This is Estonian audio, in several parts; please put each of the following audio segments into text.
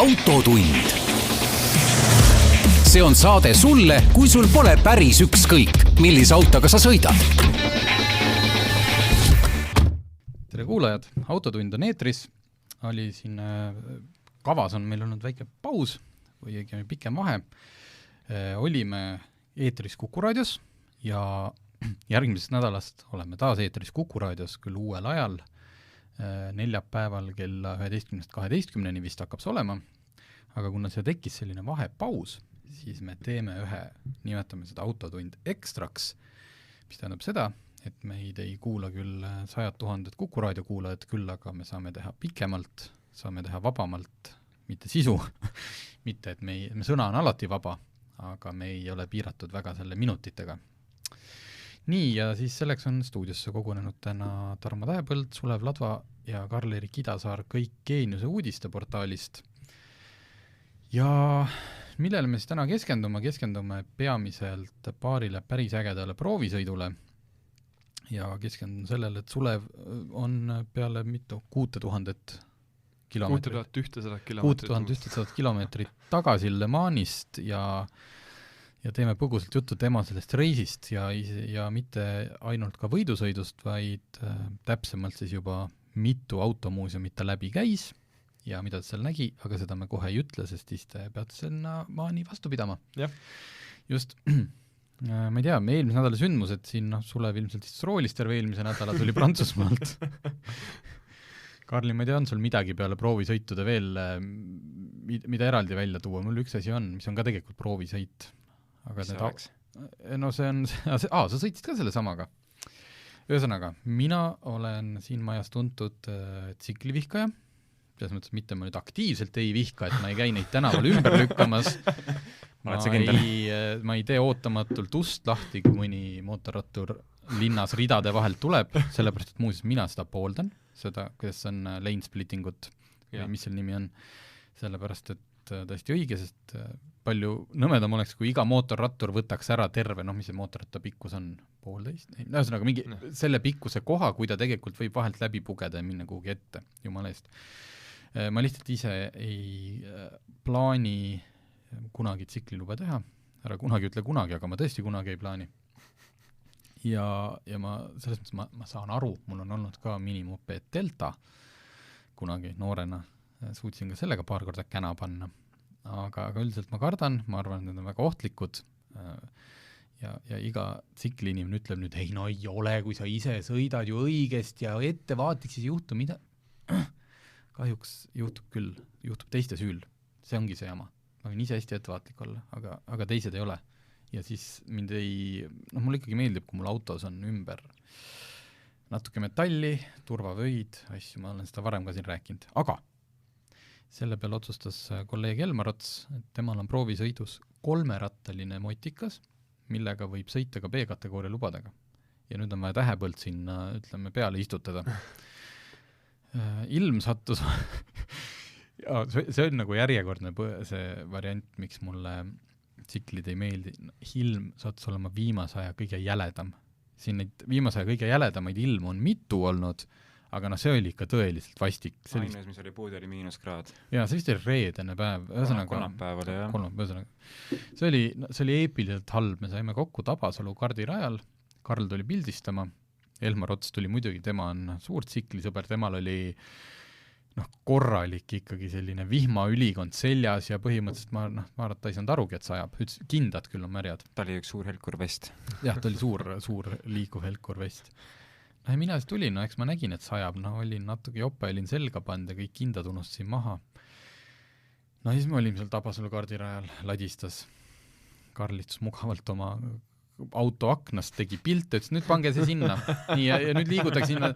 Autotund. See on saade sulle, kui sul pole päris ükskõik, millise autoga sa sõidad. Tere kuulajad, Autotund on eetris. Oli siin kavas on meil olnud väike paus või õigemini pikem vahe. Olime eetris Kuku raadios ja järgmisest nädalast oleme taas eetris Kuku raadios küll uuel ajal. Neljapäeval kella 11-12 vist hakkab see olema, aga kuna see tekkis selline vahepaus, siis me teeme nimetame seda Autotund ekstraks, mis tähendab seda, et meid ei kuula küll 100 000 Kuku raadio kuulajad küll, aga me saame teha pikemalt, saame teha vabamalt, mitte sisu, mitte et me sõna on alati vaba, aga me ei ole piiratud väga selle minutitega. Nii, ja siis selleks on stuudiosse kogunenud täna Tarmo Tähepõld, Sulev Ladva ja Karl-Erik Idasaar kõik Geeniuse uudiste portaalist. Ja millele me siis täna keskendume peamiselt paarile päris ägedale proovisõidule ja keskendun sellele, et Sulev on peale 6000 kilomeetrit. 6100 kilomeetrit tagasi Le Manist ja teeme põgusalt juttu tema sellest reisist ja mitte ainult ka võidusõidust, vaid täpsemalt siis juba mitu automuuseumit ta läbi käis ja mida ta seal nägi, aga seda me kohe ei ütle, sest siis te peate sinna maani vastu pidama. Ja. Just, ma ei tea, eelmise nädala sündmused siin, Sulev ilmselt istus roolis terve eelmise nädala tuli Prantsusmaalt. Karli, ma ei tea, on sul midagi peale proovisõitude veel, mida eraldi välja tuua? Mul üks asi on, mis on ka tegelikult proovisõit. Aga see on, sa sõitsid ka selle samaga. Ühesõnaga, mina olen siin majas tuntud tsiklivihkaja, selles mõttes mitte ma nüüd aktiivselt ei vihka, et ma ei käi neid tänaval ümber lükkamas. Ma ei tee ootamatult ust lahti, kui mõni mootorrattur linnas ridade vahelt tuleb, sellepärast, et muuseas mina seda pooldan, seda, kuidas on lane splittingut, mis selle nimi on, sellepärast, et tõesti õige, sest palju nõmedam oleks, kui iga mootorrattur võtaks ära terve, mis see mootorratta pikkus on 1,5. Ühesõnaga mingi selle pikkuse koha, kui ta tegelikult võib vahelt läbi pugeda ja minna kuhugi ette, jumala eest. Ma lihtsalt ise ei plaani kunagi tsikliluba teha, ära kunagi ütle kunagi, aga ma tõesti kunagi ei plaani. Ja ma selles mõttes ma saan aru, mul on olnud ka minimopeed Delta kunagi noorena, suutsin ka sellega paar korda käna panna, aga üldiselt ma kardan, ma arvan, et need on väga ohtlikud ja iga tsikliinimene ütleb nüüd, ei ole, kui sa ise sõidad ju õigesti ja ettevaatlik, siis juhtu mida. Kahjuks juhtub küll, juhtub teiste süül, see ongi see jama. Ma võin ise hästi ettevaatlik olla, aga teised ei ole. Ja siis mulle ikkagi meeldib, kui mul autos on ümber natuke metalli, turvavöid, asju, ma olen seda varem ka siin rääkinud, aga selle peale otsustas kolleeg Elmar Ots, et temal on proovisõidus 3-rattaline motikas, millega võib sõita ka B-kategooria lubadega. Ja nüüd on vaja Tähepõld sinna, ütleme, peale istutada. Ilm sattus, see on nagu järjekordne see variant, miks mulle tsiklid ei meeldi. Ilm sattus olema viimase aja kõige jäledam. Siin neid viimase aja kõige jäledamaid ilmu on mitu olnud, aga see oli ikka tõeliselt vastik. Aines, mis oli puud, oli -kraad. Jaa, see vist oli reedene päev. Kolmapäeval, jah. See oli eepiliselt halb. Me saime kokku Tabasalu kardirajal. Karl tuli pildistama. Elmar Ots tuli muidugi, tema on suur tsiklisõber. Temal oli korralik ikkagi selline vihmaülikond seljas ja põhimõtteliselt ma arvan, ta ei saanud arugi, et sajab. Kindad küll on märjad. Ta oli üks suur helkurvest. Jah, ta oli suur liikuv helkurvest. Ja mina siis tulin, eks ma nägin, et sajab, olin natuke jope, olin selga pand ja kõik kindad unustasin maha. Siis me olime seal Tabasalu kardirajal, ladistas. Karl istus mugavalt oma auto aknast, tegi pilte, ütles, nüüd pange see sinna. Nii, ja nüüd liigutakse sinna.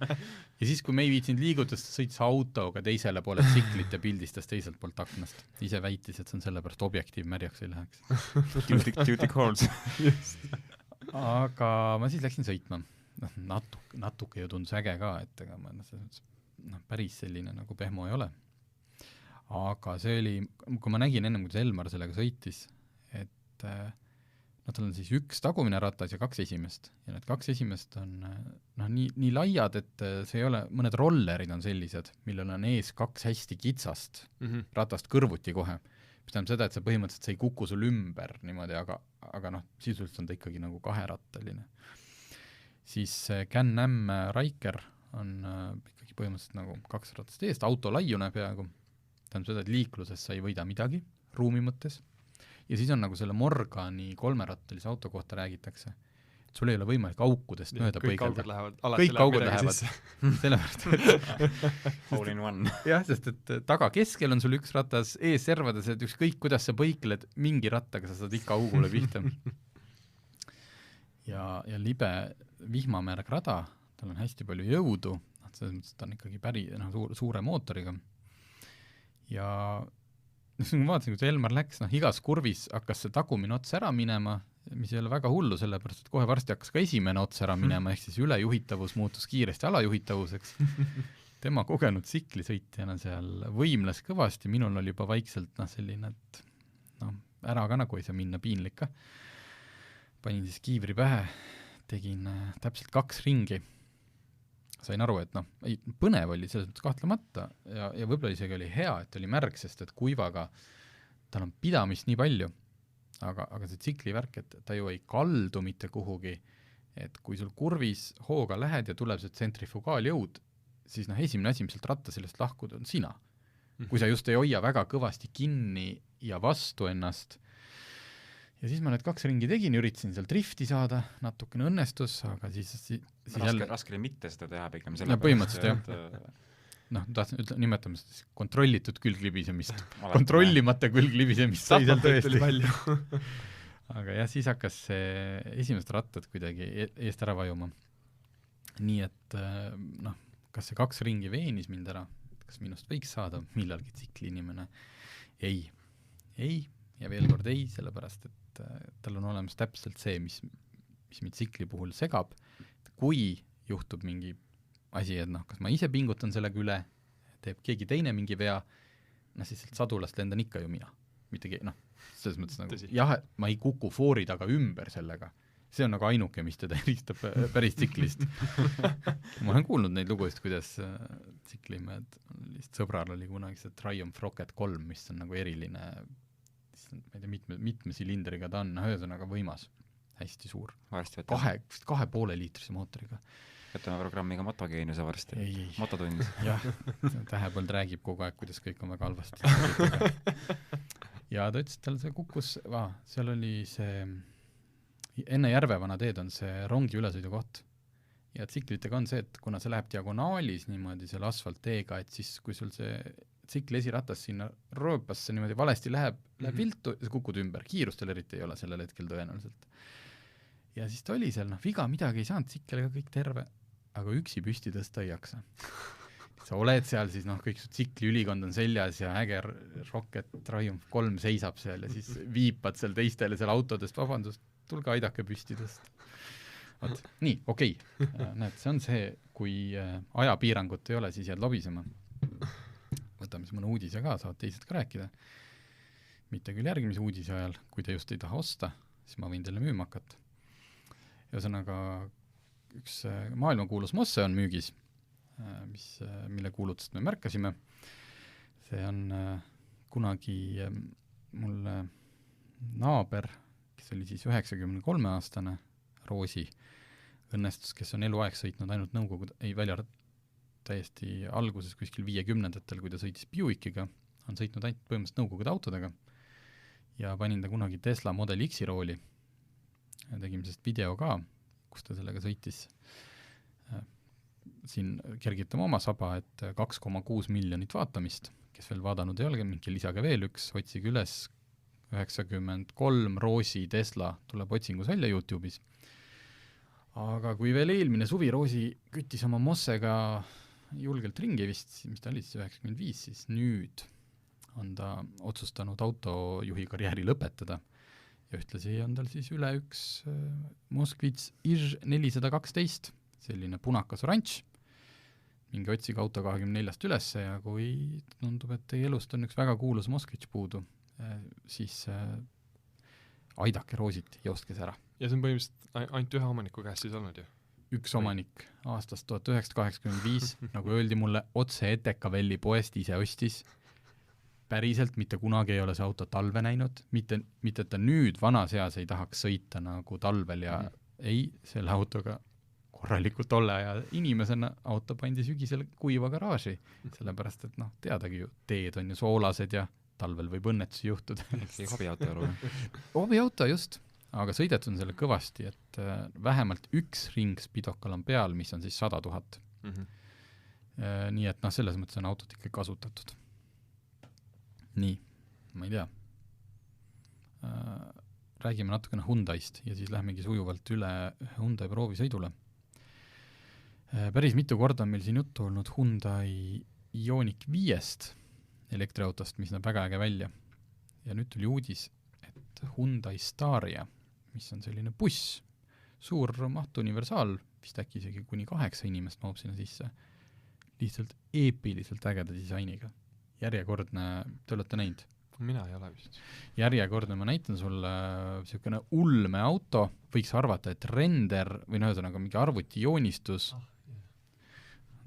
Ja siis, kui me ei viitsinud liigutas, sõitis autoga teisele poole tsiklit ja pildistas teiselt poolt aknast. Ise väitis, et see on sellepärast objektiiv märjaks ei läheks. Duty calls. Aga ma siis läksin sõitma. Natuke ju tundus äge ka, et päris selline nagu pehmo ei ole. Aga see oli, kui ma nägin ennem, kuidas Elmar sellega sõitis, et tal on siis üks tagumine ratas ja 2 esimest. Ja need 2 esimest on nii laiad, et see ei ole, mõned rollerid on sellised, millel on ees 2 hästi kitsast ratast kõrvuti kohe. Mis tähendab seda, et see põhimõtteliselt see ei kuku sul ümber niimoodi, aga sisuliselt on ta ikkagi nagu 2-rattaline. Siis Can-Am Riker on ikkagi põhimõtteliselt nagu 2 ratast eest, auto laiune peaaegu. Tähendab seda, et liikluses sa ei võida midagi ruumi mõttes. Ja siis on nagu selle Morgani 3-rattalise auto kohta räägitakse. Et sul ei ole võimalik aukudest mööda põigelda. Kõik augud lähevad. Sellepärast, et all in one. Jah, sest et taga keskel on sul üks ratas, ees servades, et ükskõik kuidas sa põikled, mingi rattaga sa saad ikka augule pihta. ja libe vihmamärg rada, tal on hästi palju jõudu, selles mõttes, ta on ikkagi suure mootoriga. Ja ma vaatasin, kui see Elmar läks, igas kurvis hakkas see tagumine ots ära minema, mis ei ole väga hullu, sellepärast, et kohe varsti hakkas ka esimene ots ära minema, ehk siis ülejuhitavus muutus kiiresti alajuhitavuseks. Tema kogenud tsiklisõitjana seal võimles kõvasti, minul oli juba vaikselt selline, et ära ka nagu ei saa minna piinlik ka. Panin siis kiivri pähe, tegin täpselt 2 ringi. Sain aru, et põnev oli selles mõttes kahtlemata ja võib-olla isegi oli hea, et oli märg, sest et kuivaga tal on pidamist nii palju, aga see tsiklivärk, et ta ju ei kaldu mitte kuhugi, et kui sul kurvis hooga lähed ja tuleb see tsentrifugaaljõud, siis esimene asi, mis sealt ratta sellest lahkud, on sina. Kui sa just ei hoia väga kõvasti kinni ja vastu ennast. Ja siis ma need 2 ringi tegin, üritasin seal drifti saada, natukene õnnestus, aga siis raske oli mitte seda teha pigem põhimõtteliselt, jah. Tahtsin nimetama seda kontrollitud külglibisemist. Kontrollimata külglibisemist sai seal tõesti. Aga jah, siis hakkas see esimest rattad kuidagi eest ära vajuma. Nii et kas see 2 ringi veenis mind ära, kas minust võiks saada millalgi tsikli inimene? Ei. Ja veel kord ei, sellepärast, et tal on olemas täpselt see, mis mind tsikli puhul segab. Kui juhtub mingi asi, et kas ma ise pingutan sellega üle, teeb keegi teine mingi vea, siis sadulast lendan ikka ju mina. Mitte selles mõttes jah, ma ei kuku foori taga ümber sellega. See on ainuke, mis teda eristab päris tsiklist. Ma olen kuulnud neid lugusid, kuidas tsiklimehed, sõbral oli kunagi see Triumph Rocket 3, mis on eriline, ma ei tea, mitme silindriga ta on, ühesõnaga võimas, hästi suur. 2,5 liitrise mootoriga. Võtame programmiga motogeeniuse varsti. Mototund. Jah, Tähepõld räägib kogu aeg, kuidas kõik on väga halvasti. Ja ta ütles, et tal see kukkus, seal oli see, enne Järvevana teed on see rongi ülesõidu koht. Ja tsiklitega on see, et kuna see läheb diagonaalis niimoodi selle asfaltteega, et siis kui sul see tsikli esiratas sinna rööpasse niimoodi valesti läheb viltu ja sa kukud ümber. Kiirustel eriti ei ole sellel hetkel tõenäoliselt. Ja siis ta oli seal, viga midagi ei saanud, tsikliga kõik terve, aga üksi püsti tõsta ei jaksa. Sa oled seal, siis kõik su tsikli ülikond on seljas ja äge Rocket Triumph 3 seisab seal ja siis viipad seal teistele seal autodest, vabandust, tulge aidake püsti tõsta. Nii, okei. Näed, see on see, kui ajapiirangut ei ole, siis jääd lobisema. Võtame siis mõne uudise ka, saavad teised ka rääkida. Mitte küll järgmise uudise ajal, kui te just ei taha osta, siis ma võin teile müüma hakata. Ühesõnaga, üks maailmakuulus Mosse on müügis, mille kuulutust me märkasime. See on kunagi mul naaber, kes oli siis 93-aastane, Roosi õnnestus, kes on eluaeg sõitnud ainult Nõukogude, täiesti alguses kuskil 50-ndatel, kui ta sõitis Buickiga, on sõitnud ainult põhimõtteliselt Nõukogude autodega ja panin ta kunagi Tesla Model X-i rooli. Ja tegime sellest video ka, kus ta sellega sõitis. Siin kergitame oma saba, et 2,6 miljonit vaatamist, kes veel vaadanud ei ole, mingi lisage veel üks, otsige üles 93 Roosi Tesla tuleb otsingus välja YouTube'is. Aga kui veel eelmine suvi Roosi küttis oma Mossega julgelt ringi vist, mis ta oli siis 95, siis nüüd on ta otsustanud autojuhi karjääri lõpetada ja ühtlasi on tal siis üle üks Moskvits Iž 412, selline punakas oranž, mingi otsiga auto 24 ülesse ja kui tundub, et teie elust on üks väga kuulus Moskvits puudu, siis aidake roositi, joostkes ära. Ja see on põhimõtteliselt ainult ühe omaniku käest siis olnud ju? Üks omanik aastast 1985, nagu öeldi mulle, otse Etekavelli poest ise ostis. Päriselt mitte kunagi ei ole see auto talve näinud, mitte et ta nüüd vanas eas ei tahaks sõita nagu talvel ja ei, selle autoga korralikult tolle aja inimesena auto pandi sügisel kuiva garaaži, sellepärast et teadagi ju, teed on ju soolased ja talvel võib õnnetusi juhtuda. Hobiauto just, aga sõidet on selle kõvasti, et vähemalt üks ring Spidokal on peal, mis on siis 100 000. Nii et selles mõttes on autot ikka kasutatud. Nii, ma ei tea. Räägime natukene Hyundaist ja siis lähmegi sujuvalt üle Hyundai proovisõidule. Päris mitu korda on meil siin juttu olnud Hyundai Ioniq 5 elektriautost, mis näeb väga äge välja. Ja nüüd tuli uudis, et Hyundai Staria, mis on selline buss, suur maht universaal, vist äkki isegi kuni 8 inimest mahub sinna sisse, lihtsalt eepiliselt ägeda disainiga. Järjekordne, te olete näinud? Mina ei ole vist. Järjekordne, ma näitan sulle selline ulme auto, võiks arvata, et render või ühesõnaga mingi arvuti joonistus.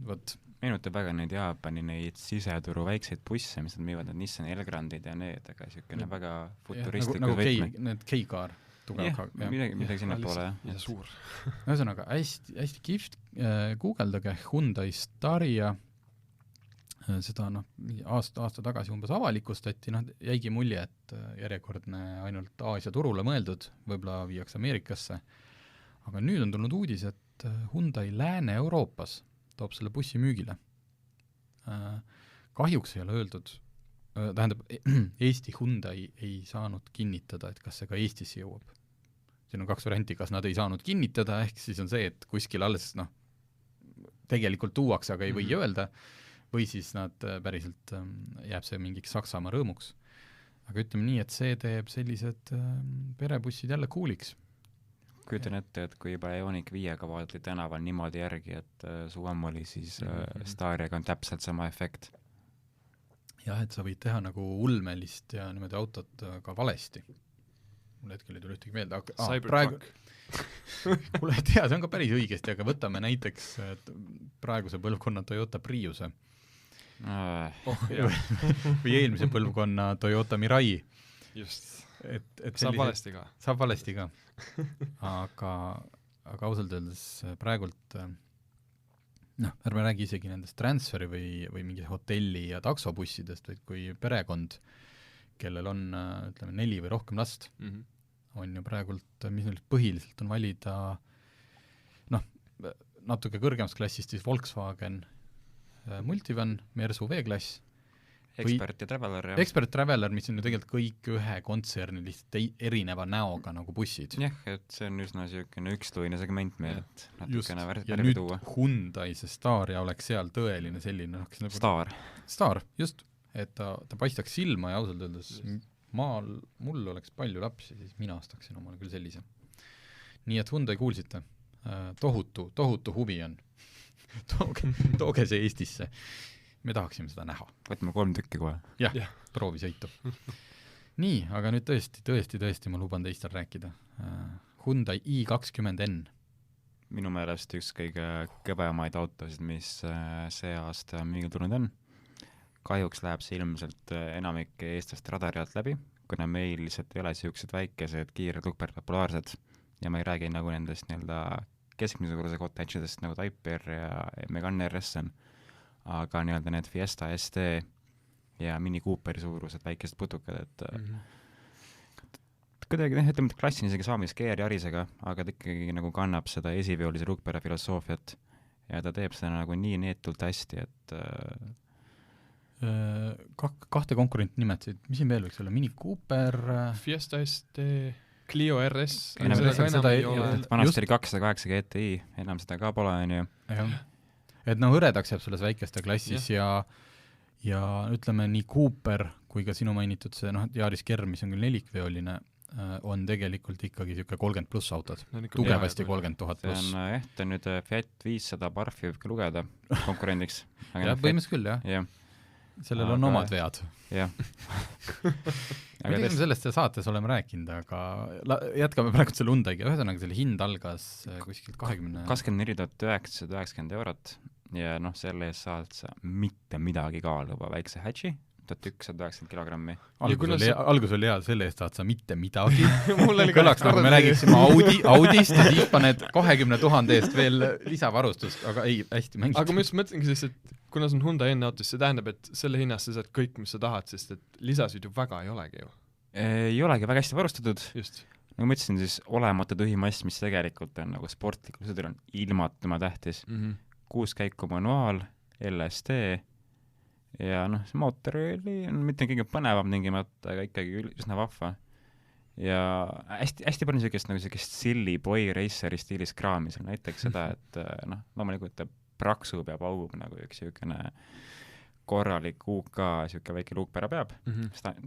Võt. Meenutab väga neid Jaapani neid siseturu väikseid busse, mis nad müüvad, need Nissan Elgrandid ja need, aga selline väga futuristlikud võtmed. Need K-car. Midagi sinna poole. Ja suur. Ühesõnaga, hästi kihvt, guugeldage Hyundai Staria, seda aasta tagasi umbes avalikustati, jäigi mulje, et järjekordne ainult Aasia turule mõeldud, võib-olla viiaks Ameerikasse, aga nüüd on tulnud uudis, et Hyundai Lääne-Euroopas toob selle bussi müügile. Kahjuks ei ole öeldud, tähendab, Eesti Hyundai ei saanud kinnitada, et kas see ka Eestisse jõuab. Siin on 2 varianti, kas nad ei saanud kinnitada, ehk siis on see, et kuskil alles tegelikult tuuakse, aga ei või öelda, või siis nad päriselt jääb see mingiks Saksamaa rõõmuks. Aga ütleme nii, et see teeb sellised perebussid jälle kuuliks. Kujutan ette, et kui juba Ioniq 5-ga vaadati tänaval niimoodi järgi, et su ammu oli, siis Stariaga on täpselt sama efekt. Jah, et sa võid teha nagu ulmelist ja niimoodi autot ka valesti. Mul hetkel ei tule ühtegi meelde. Cybertruck. Kuule, tea, see on ka päris õigesti, aga võtame näiteks praeguse põlvkonna Toyota Priuse. Või eelmise põlvkonna Toyota Mirai. Just. Saab valesti ka. aga ausalt öeldes praegult ärme räägi isegi nendest transferi või mingi hotelli ja taksobussidest, vaid kui perekond, kellel on, ütleme, 4 või rohkem last, on ju praegult, mis neil põhiliselt on valida natuke kõrgemast klassist, siis Volkswagen Multivan, Mersu V-klass, Expert ja Traveler. Ja. Expert Traveler, mis on ju tegelikult kõik ühe kontserni lihtsalt erineva näoga nagu bussid. Jah, et see on üsna selline üksluine segment meil, et natukene ja nüüd tuua. Hyundai see Staria oleks seal tõeline selline Star, just, et ta paistaks silma ja ausalt öeldes mul oleks palju lapsi, siis mina ostaksin omale küll sellise. Nii et Hyundai kuulsite, tohutu huvi on. Tooge see Eestisse. Me tahaksime seda näha. Võtame 3 tükki kohe. Jah, proovisõitu. Nii, aga nüüd tõesti ma luban teistel rääkida. Hyundai i20N. Minu meelest üks kõige kõvemaid autosid, mis see aasta müügil tulnud on. Kahjuks läheb see ilmselt enamik eestlaste radari alt läbi, kuna meil lihtsalt ei ole sellised väikesed kiired lukpered populaarsed ja ma ei räägi nagu nendest keskmise suuruse cottage'idest nagu Type R ja Megane RS on. Aga need Fiesta ST ja Mini Cooperi suurused väikesed putukad, et kuidagi ütleme, et klassin isegi saamist Gear Yarisega, aga ta ikkagi nagu kannab seda esiveolise rukpere filosoofiat ja ta teeb seda nagu nii neetult hästi, et kahte konkurenti nimetasid, mis siin veel võiks olla? Mini Cooper, Fiesta ST, Clio RS, vanast oli 208 GTI, enam seda ka pole, on ju. Et hõredaks jääb selles väikeste klassis ja ütleme nii Cooper kui ka sinu mainitud see Yaris Kerr, mis on küll 4-veoline, on tegelikult ikkagi siuke 30 pluss autod. Tugevasti 30 000 pluss. See on nüüd Fiat 500 Barfi võib ka lugeda konkurendiks. Jah, põhimõtteliselt küll, jah. sellel on omad vead. jah. ma ei tea, kas me sellest saates oleme rääkinud, aga jätkame praegu selle Hyundai'ga. Ühesõnaga, selle hind algas kuskilt 24 990 eurot ja noh, selle eest saad sa mitte midagi kaaluva väikse hatchi, 1190 kilogrammi. Algus oli hea, selle eest saad sa mitte midagi. Mul oli kõlaks nagu me räägiksime Audist ja siis paned 20 000 eest veel lisavarustust, aga ei, hästi mängid. Aga ma just mõtlengi siis, et kuna see on Hyundai N-autos, see tähendab, et selle hinnast sa saad kõik, mis sa tahad, sest et lisasid ju väga ei olegi ju. Ei olegi väga hästi varustatud. Just. Nagu ma ütlesin, siis olematu tühimass, mis tegelikult on nagu sportlikul sõduril on ilmatuma tähtis. 6 käiku manuaal, LSD ja noh, see mootor oli mitte kõige põnevam tingimata, aga ikkagi üsna vahva. Ja hästi palju niisugust silly boy raceri stiilis kraami seal, näiteks seda, et noh, loomulikult ta praksu peab augub nagu üks niisugune korralik UK niisugune väike luukpära peab,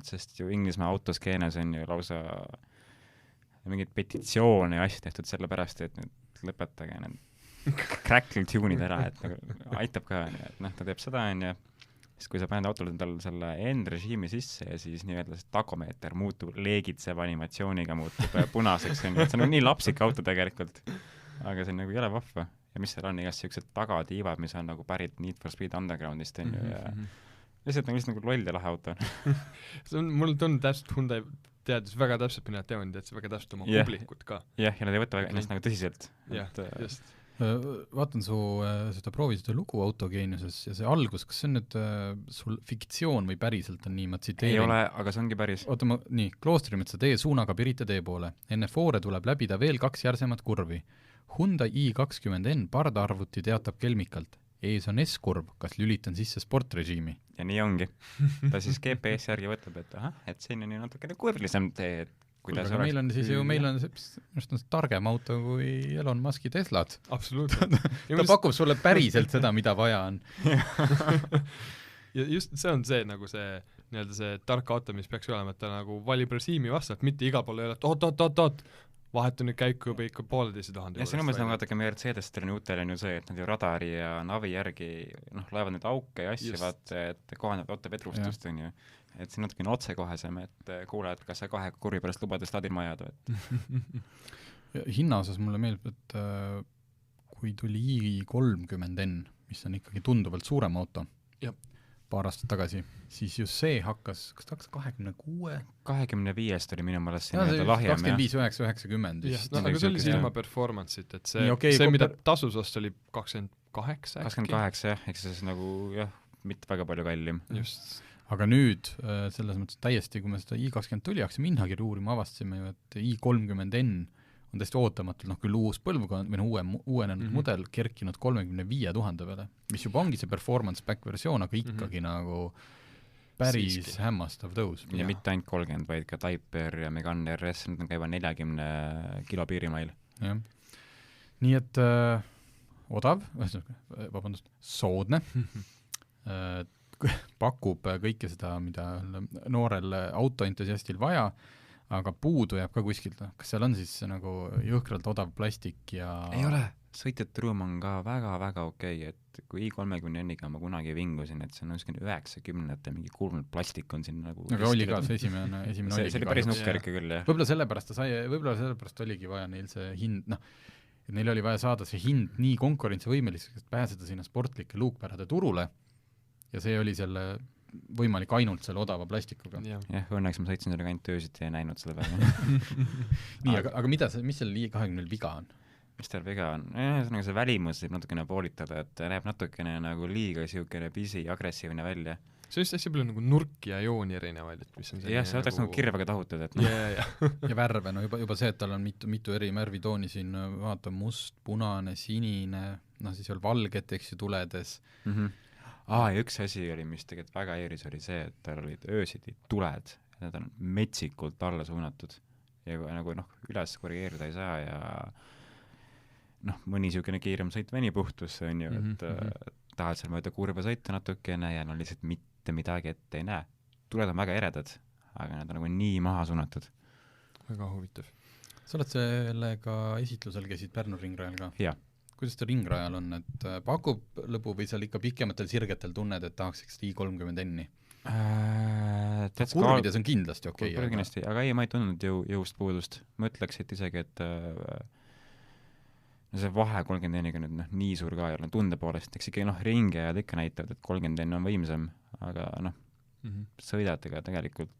sest ju Inglismaa autoskeenes on ju lausa mingid petitsioone ja asju tehtud selle pärast, et nüüd lõpetage need crackle tune'id ära, et nagu aitab ka, et noh, ta teeb seda, on ju, siis kui sa paned autole tal selle end-režiimi sisse ja siis nii-öelda see takomeeter muutub leegitseva animatsiooniga, muutub punaseks, on ju, et see on nii lapsik auto tegelikult, aga see on nagu jõle vahva. Ja mis seal on igast sellised tagatiivad, mis on nagu pärit Need for Speed Undergroundist, on ju, ja lihtsalt nagu loll ja lahe auto. Mul tundub täpselt Hyundai teadis väga täpselt, mida teevad, teadis väga täpselt oma publikut ka. Jah, ja nad ei võta ennast nagu tõsiselt. Jah, just. Vaatan seda proovisida lugu Autogeeniuses ja see algus, kas see on nüüd sul fiktsioon või päriselt on nii, ma tsiteerin? Ei ole, aga see ongi päris. Oota, nii, Kloostrimetsa tee suunaga Pirita tee poole. Enne foore tuleb läbida veel 2 järsemat kurvi. Hyundai i20N pardaarvuti teatab kelmikalt. Ees on S-kurv, kas lülitan sisse sportrežiimi? Ja nii ongi. Ta siis GPS järgi võtab, et et siin on ju natukene kurvlisem tee, et kuidas oleks... Meil on siis ju, meil on see targem auto kui Elon Muski Teslad. Absoluutselt. ta pakub sulle päriselt seda, mida vaja on. ja just see on see, nagu see, nii-öelda see tark auto, mis peaks olema, et ta nagu valib režiimi vastavalt, mitte igal pool ei ole, et oot, vahetu nüüd käiku juba ikka 1,5 ja see on umbes nagu vaadake Mercedestel on uutel on ju see, et nad ju radari ja navi järgi laevad nüüd auke ja asju, vaata, et kohaneb auto vetrustust, on ju. Et see on natukene otsekohesem, et kuule, et kas sa 2 kurvi pärast lubades laadil majad või? Hinna osas mulle meeldib, et kui tuli i30N, mis on ikkagi tunduvalt suurem auto, paar aastat tagasi, siis just see hakkas, kas ta hakkas 26? 25 oli minu mõelest see lahjem. 25, 90 vist. Aga see oli ilma performance'it, et see mida tasus ost oli 28 äkki. 28 jah, eks see nagu jah, mitte väga palju kallim. Just. Aga nüüd selles mõttes täiesti, kui me seda i20 tuli, hakkasime hinnakirja uurima, avastasime ju, et i30N on täiesti ootamatult, küll uus põlvkond või uuenenud mudel kerkinud 35 000 peale, mis juba ongi see performance back versioon, aga ikkagi nagu päris hämmastav tõus. Ja mitte ainult 30, vaid ka Type-R ja Megane RS, need on käiva 40 kilo piirimail. Jah. Nii et odav, soodne, pakub kõike seda, mida noorel autoentusiastil vaja, aga puudu jääb ka kuskilt, kas seal on siis nagu jõhkralt odav plastik ja... Ei ole, sõitjate ruum on ka väga-väga okei, et kui i30N-iga ma kunagi vingusin, et see on 90-te mingi kuulnud plastik on siin nagu... Aga oli ka, see esimene see oli päris nukker ikka küll, jah. Võib-olla sellepärast oligi vaja neil see hind, et neil oli vaja saada see hind nii konkurentsivõimeliseks, et pääseda sinna sportlike luukpärade turule ja see oli selle... võimalik ainult selle odava plastikuga. Jah, õnneks ma sõitsin sellega ainult öösiti ja näinud selle peale. Nii, aga mis selle i20 viga on? Mis tal viga on? See välimus võib natukene poolitada, et näeb natukene nagu liiga siukene pisi agressiivne välja. See on just hästi palju nagu nurki ja jooni erinevaid, et mis on see jah, see võtaks nagu kirvega tahutud, et ja värve, juba see, et tal on mitu eri märvitooni siin, vaata must, punane, sinine, siis veel valget, eks ju, tuledes. Ja üks asi oli, mis tegelikult väga eeris, oli see, et tal olid öösiti tuled, need on metsikult alla suunatud ja nagu üles korrigeerida ei saa ja mõni siukene kiirem sõit veni puhtusse on ju, et tahad seal mööda kurva sõita natukene ja lihtsalt mitte midagi ette ei näe. Tuled on väga eredad, aga need on nagu nii maha suunatud. Väga huvitav. Sa oled sellega esitlusel käisid Pärnu ringrajal ka? Jah. kuidas ta ringrajal on, et pakub lõbu või seal ikka pikematel sirgetel tunned, et tahaks i30N-i? Kurvides on kindlasti okei. Kindlasti, aga ei, ma ei tundnud jõust puudust. Ma ütleks, et isegi, et see vahe 30N-iga nüüd nii suur ka ei ole tunde poolest, eks ikkagi ringiajad ikka näitavad, et 30N on võimsam, aga sõidetega tegelikult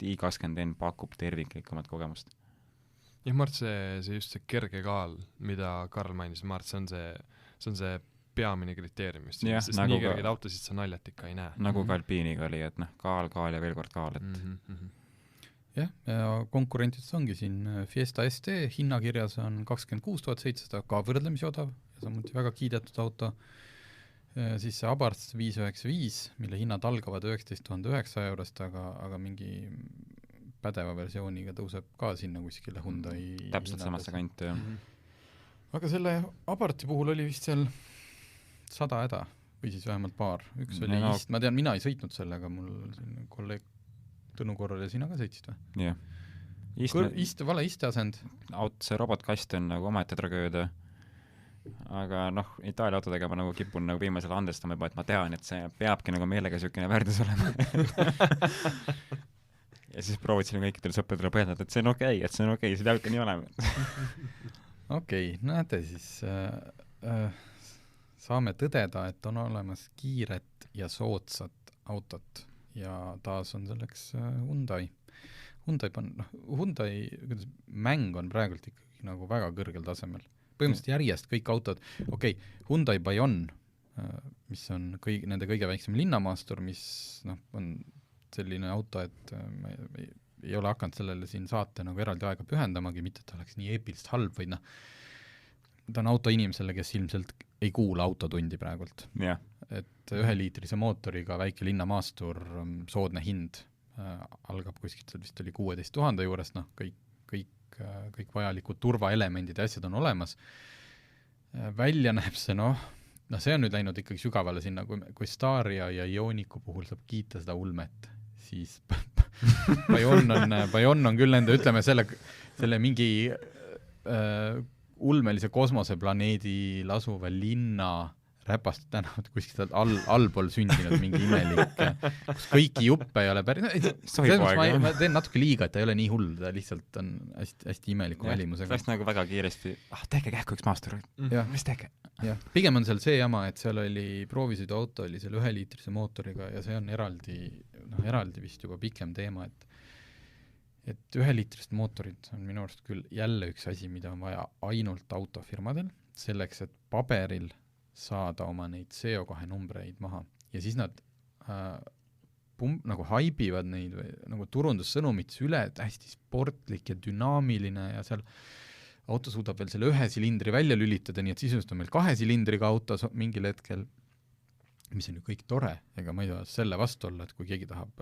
i20N pakub terviklikumat kogemust. Jah, ma arvan, see just see kerge kaal, mida Karl mainis, ma arvan, see on see peamine kriteerium just, sest nagu nii kergeid autosid sa naljat ikka ei näe. Nagu ka Alpiiniga oli, et kaal ja veel kord kaal, et Jah, ja konkurentidest ongi siin Fiesta ST, hinnakirjas on 26 700, ka võrdlemisi odav ja samuti väga kiidetud auto. Siis see Abarth 595, mille hinnad algavad 19 900 eurost, aga mingi pädeva versiooniga tõuseb ka sinna kuskile Hyundai. Täpselt samasse kanti, jah. Aga selle Abarthi puhul oli vist seal 100 häda või siis vähemalt paar. Üks oli ma tean, mina ei sõitnud sellega, mul kolleeg Tõnu Korral ja sina ka sõitsid või? Jah. Vale isteasend. See robotkast on nagu omaette tragöödia. Aga Itaalia autodega ma kipun viimasel andestama juba, et ma tean, et see peabki meelega sükene värdis olema. Ja siis proovitasin kõikidele sõpradele põhjendada, et see on okei, see peabki nii olema. Okei, näete siis saame tõdeda, et on olemas kiiret ja soodsat autot ja taas on selleks Hyundai. Hyundai mäng on praegult ikkagi väga kõrgel tasemel. Põhimõtteliselt järjest kõik autod, Hyundai Bayon, mis on nende kõige väiksem linnamaastur, mis on selline auto, et ma ei ole hakanud sellele siin saate eraldi aega pühendamagi, mitte et ta oleks nii eepiliselt halb, vaid ta on auto inimesele, kes ilmselt ei kuula autotundi praegult. Yeah. Et 1-liitrise mootoriga väike linnamaastur, soodne hind, algab kuskilt, vist oli 16 000 juures, kõik vajalikud turvaelemendid ja asjad on olemas. Välja näeb see, see on nüüd läinud ikkagi sügavale sinna, kui Staria ja Ioniku puhul saab kiita seda ulmet, siis Bayon on küll nende, ütleme, selle mingi ulmelise kosmoseplaneedi lasuva linna räpast tänavad kuskilt allpool sündinud mingi imelik, kus kõiki juppe ei ole päris, ma teen natuke liiga, et ta ei ole nii hull, ta lihtsalt on hästi imeliku välimusega. Läks väga kiiresti, tehke kähku üks maastur, mis tehke? Pigem on seal see jama, et seal oli proovisõidu auto, oli seal 1-liitrise mootoriga ja see on eraldi vist juba pikem teema, et 1-liitrist mootorid on minu arust küll jälle üks asi, mida on vaja ainult autofirmadel, selleks, et paberil saada oma neid CO2 numbreid maha. Ja siis nad haibivad neid või turundussõnumits üle, et hästi sportlik ja dünaamiline ja seal auto suudab veel selle 1 silindri välja lülitada, nii et sisust on meil 2 silindriga auto mingil hetkel, mis on ju kõik tore, ega ma ei saa selle vastu olla, et kui keegi tahab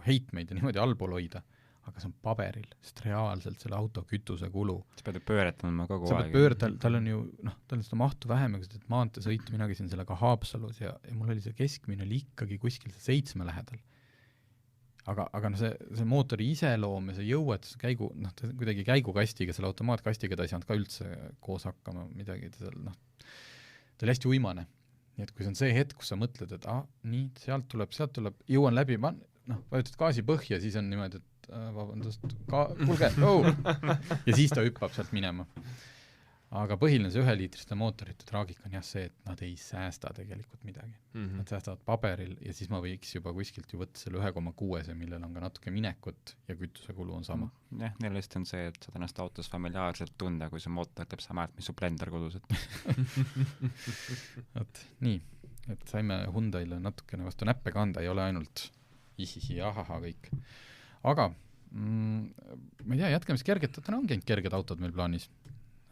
heitmeid ja niimoodi allpool hoida, aga see on paberil, sest reaalselt selle auto kütuse kulu. Sa pead pööretama kogu aeg. Tal on ju, tal on seda mahtu vähem, kui seda maanteesõitu, mina käisin sellega Haapsalus ja mul oli see keskmine oli ikkagi kuskil 7 lähedal. Aga see mootori iseloom ja see jõuetus kuidagi käigukastiga, selle automaatkastiga ta ei saanud ka üldse koos hakkama midagi, ta oli hästi uimane. Nii et kui see on see hetk, kus sa mõtled, et nii, sealt tuleb, jõuan läbi, vajutad gaasi põhja, siis on niimoodi, et vabandust, kuulge, ja siis ta hüppab sealt minema. Aga põhiline see 1-liitriste mootorite traagika on see, et nad ei säästa tegelikult midagi. Nad säästavad paberil ja siis ma võiks juba kuskilt ju võtta selle 1,6, millel on ka natuke minekut ja kütusekulu on sama. Jah, neil vist on see, et saad ennast autos familiaarselt tunda, kui see mootor teeb sama, et mis su blender kodus. Nii, et saime Hyundaile natukene vastu näppe kanda, ei ole ainult isihi ja ahaha kõik. Aga ma ei tea, jätkame siis kerget, täna ongi ainult kerged autod meil plaanis.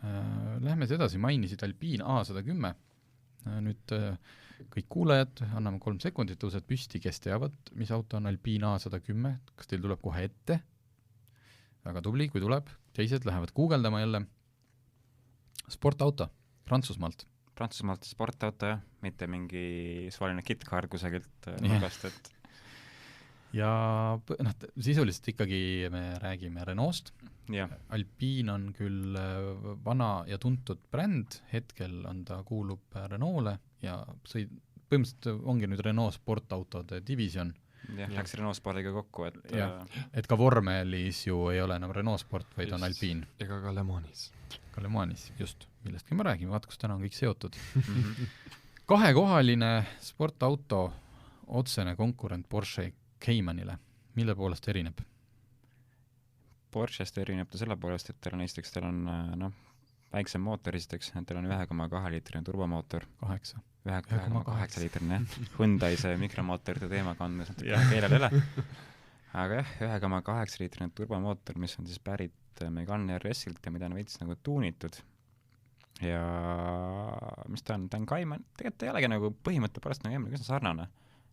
Lähme edasi, mainisid Alpine A110. Nüüd kõik kuulajad, anname 3 sekundit, tõused püsti, kes teavad, mis auto on Alpine A110, kas teil tuleb kohe ette? Väga tubli, kui tuleb. Teised lähevad guugeldama jälle. Sportauto, Prantsusmaalt. Prantsusmaalt sportauto, mitte mingi suvaline KitKar kusagilt nurgast, et ja sisuliselt ikkagi me räägime Renault'st. Alpine on küll vana ja tuntud bränd, hetkel kuulub Renault'le ja põhimõtteliselt ongi nüüd Renault sportautode division. Läks Renault Sportiga kokku, et ka vormelis ju ei ole enam Renault Sport, vaid on Alpine. Ega ka Le Manis. Ka Le Manis, just. Millestki me räägime, vaat kus täna on kõik seotud. Kahekohaline sportauto, otsene konkurent Porsche Caymanile. Mille poolest erineb? Porschest erineb ta selle poolest, et teil on väiksem mootor esiteks, et teil on 1,2 liitrine turbomootor. 1,8 liitrine, Hyundai see mikromootorite teemaga on keelel üle. Aga 1,8 liitrine turbomootor, mis on siis pärit Megane RS-ilt ja mida on veits nagu tuunitud. Ja mis ta on Cayman, tegelikult ta ei olegi nagu põhimõtte pärast nagu üsna sarnane.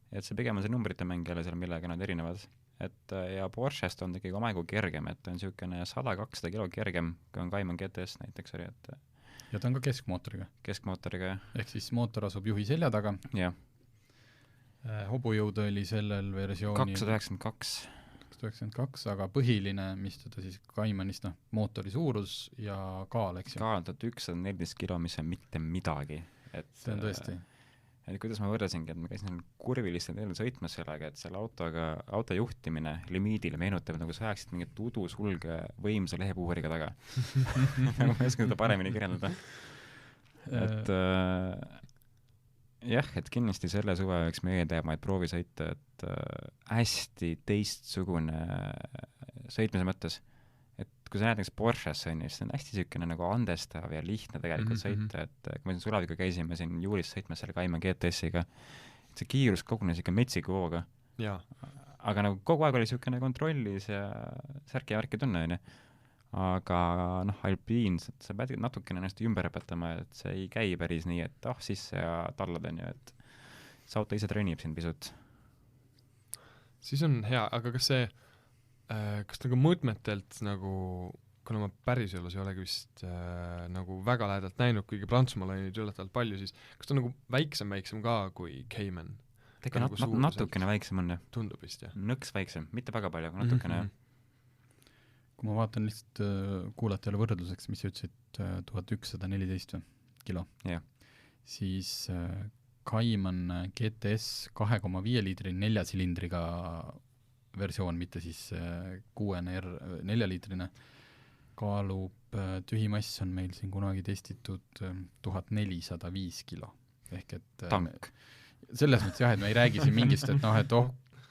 Et see pigem on see numbrite mäng jälle seal, millega nad erinevad. Ja Porschest on ikkagi omaegu kergem, et on niisugune 100-200 kilo kergem, kui on Cayman GTS näiteks oli, et ja ta on ka keskmootoriga. Keskmootoriga, jah. Ehk siis mootor asub juhi selja taga. Jah. Hobujõud oli sellel versioonil 292, aga põhiline, mis teda siis Caymanist, mootori suurus ja kaal, eks ju. Kaal on 114 kilo, mis on mitte midagi. See on tõesti. Et kuidas ma võrdasingi, et ma käisin kurvilistel teedel sõitmas sellega, et selle auto juhtimine limiidile meenutab, nagu sa ajaksid mingit udusulge võimsa lehepuhuriga taga. Nagu ma oskan seda paremini kirjeldada. Et jah, et kindlasti selle suve üks meie teemaid proovisõita, et hästi teistsugune sõitmise mõttes. Et kui sa näed näiteks Porsches, siis see on hästi sükene nagu andestav ja lihtne tegelikult sõita, et kui me siin Sulaviga käisime siin juulis sõitmas selle Cayman GTS-iga, et see kiirus kogunes ikka metsiku hooga. Aga nagu kogu aeg oli sükene kontrollis ja särki ja värki tunne, aga Alpine, sa pead natukene ennast ümber õpetama, et see ei käi päris nii, et sisse ja tallad on ju, et see auto ise treenib sind pisut. Siis on hea, aga kas nagu mõõtmetelt nagu, kuna ma päris elus ei olegi vist nagu väga lähedalt näinud, kuigi Prantsusmaal on neid üllatavalt palju, siis kas ta on nagu väiksem ka kui Cayman? Natukene väiksem on, jah. Tundub vist, jah. Nõks väiksem, mitte väga palju, aga natukene, jah. Kui ma vaatan lihtsalt kuulajatele võrdluseks, mis sa ütlesid 1114 kilo, siis Cayman GTS 2,5 liitri 4 silindriga versioon, mitte siis 4-liitrine, kaalub tühimass on meil siin kunagi testitud 1405 kilo. Ehk et tank. Selles mõttes jah, et me ei räägi siin mingist, et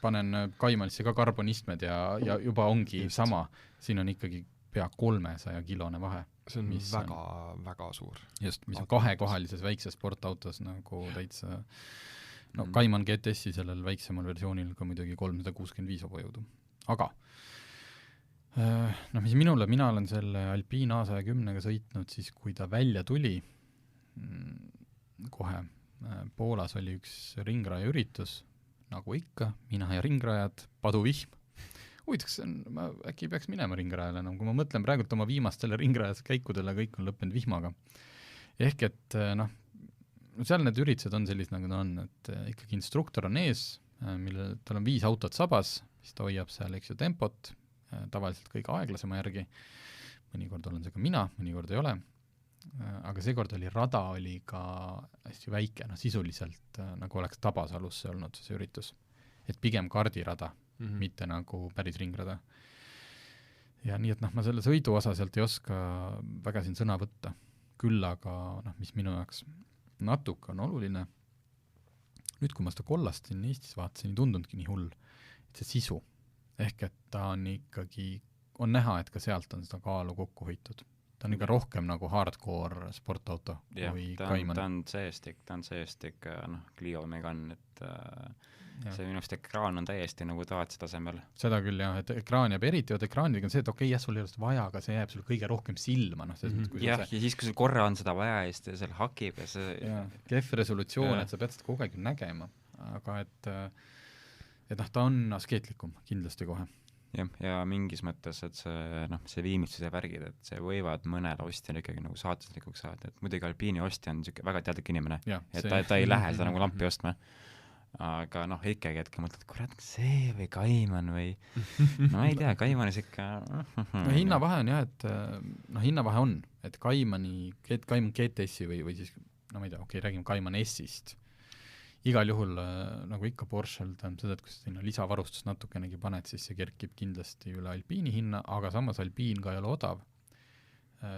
panen Caymanisse ka karbonistmed ja juba ongi just sama. Siin on ikkagi pea 300 kilone vahe. See on väga, väga suur. Just, mis on kahekohalises väikses sportautos nagu täitsa Cayman GTS-i sellel väiksemal versioonil ka muidugi 365 hobujõudu. Aga mis minule, mina olen selle Alpine A110-ga sõitnud siis, kui ta välja tuli kohe. Poolas oli üks ringraja üritus, nagu ikka, mina ja ringrajad, paduvihm. Huvitaks, äkki peaks minema ringrajale, kui ma mõtlen praegult oma viimastele ringrajas käikudele, kõik on lõppenud vihmaga. Ehk et seal need üritused on sellised, nagu ta on, et ikkagi instruktor on ees, tal on 5 autot sabas, siis ta hoiab seal, eks ju, tempot, tavaliselt kõige aeglasema järgi, mõnikord olen see ka mina, mõnikord ei ole, aga seekord oli rada oli ka hästi väike, sisuliselt nagu oleks Tabasalusse olnud see üritus, et pigem kardirada, mitte nagu päris ringrada. Ja nii, et ma selle sõidu osa sealt ei oska väga siin sõna võtta, küll aga mis minu jaoks natuke on oluline. Nüüd, kui ma seda kollast siin Eestis vaatasin, ei tundundki nii hull, et see sisu. Ehk et ta on ikkagi, on näha, et ka sealt on seda kaalu kokku hoitud. Ta on ikka rohkem nagu hardcore sportauto kui Cayman. Ta on seestik, Clio Megane, et see minu arust ekraan on täiesti nagu taatse tasemel. Seda küll jah, et ekraan jääb eriti, ekraaniga on see, et sul ei ole seda vaja, aga see jääb sul kõige rohkem silma. Ja siis kui sul korra on seda vaja ja seal hakib ja see... Kehv resolutsioon, et sa pead seda kogu aeg nägema, aga et ta on askeetlikum kindlasti kohe. Ja mingis mõttes, et see viimitsuse värgid, et see võivad mõnele ostjale ikkagi nagu saatuslikuks saada, et muidugi Alpine'i ostja on väga teadlik inimene, et ta ei lähe seda nagu lampi ostma. aga noh, ikkagi hetke mõtled, kurat, see või Cayman või no ma ei tea, Caymanis ikka no hinnavahe on jah, et hinnavahe on, et Cayman GTS-i või siis, no ma ei tea, okei, räägime Cayman S-ist. Igal juhul nagu ikka Porschel tähendab seda, et kui sa sinna lisavarustust natukenegi paned, siis see kerkib kindlasti üle Alpine'i hinna, aga samas Alpine ka ei ole odav.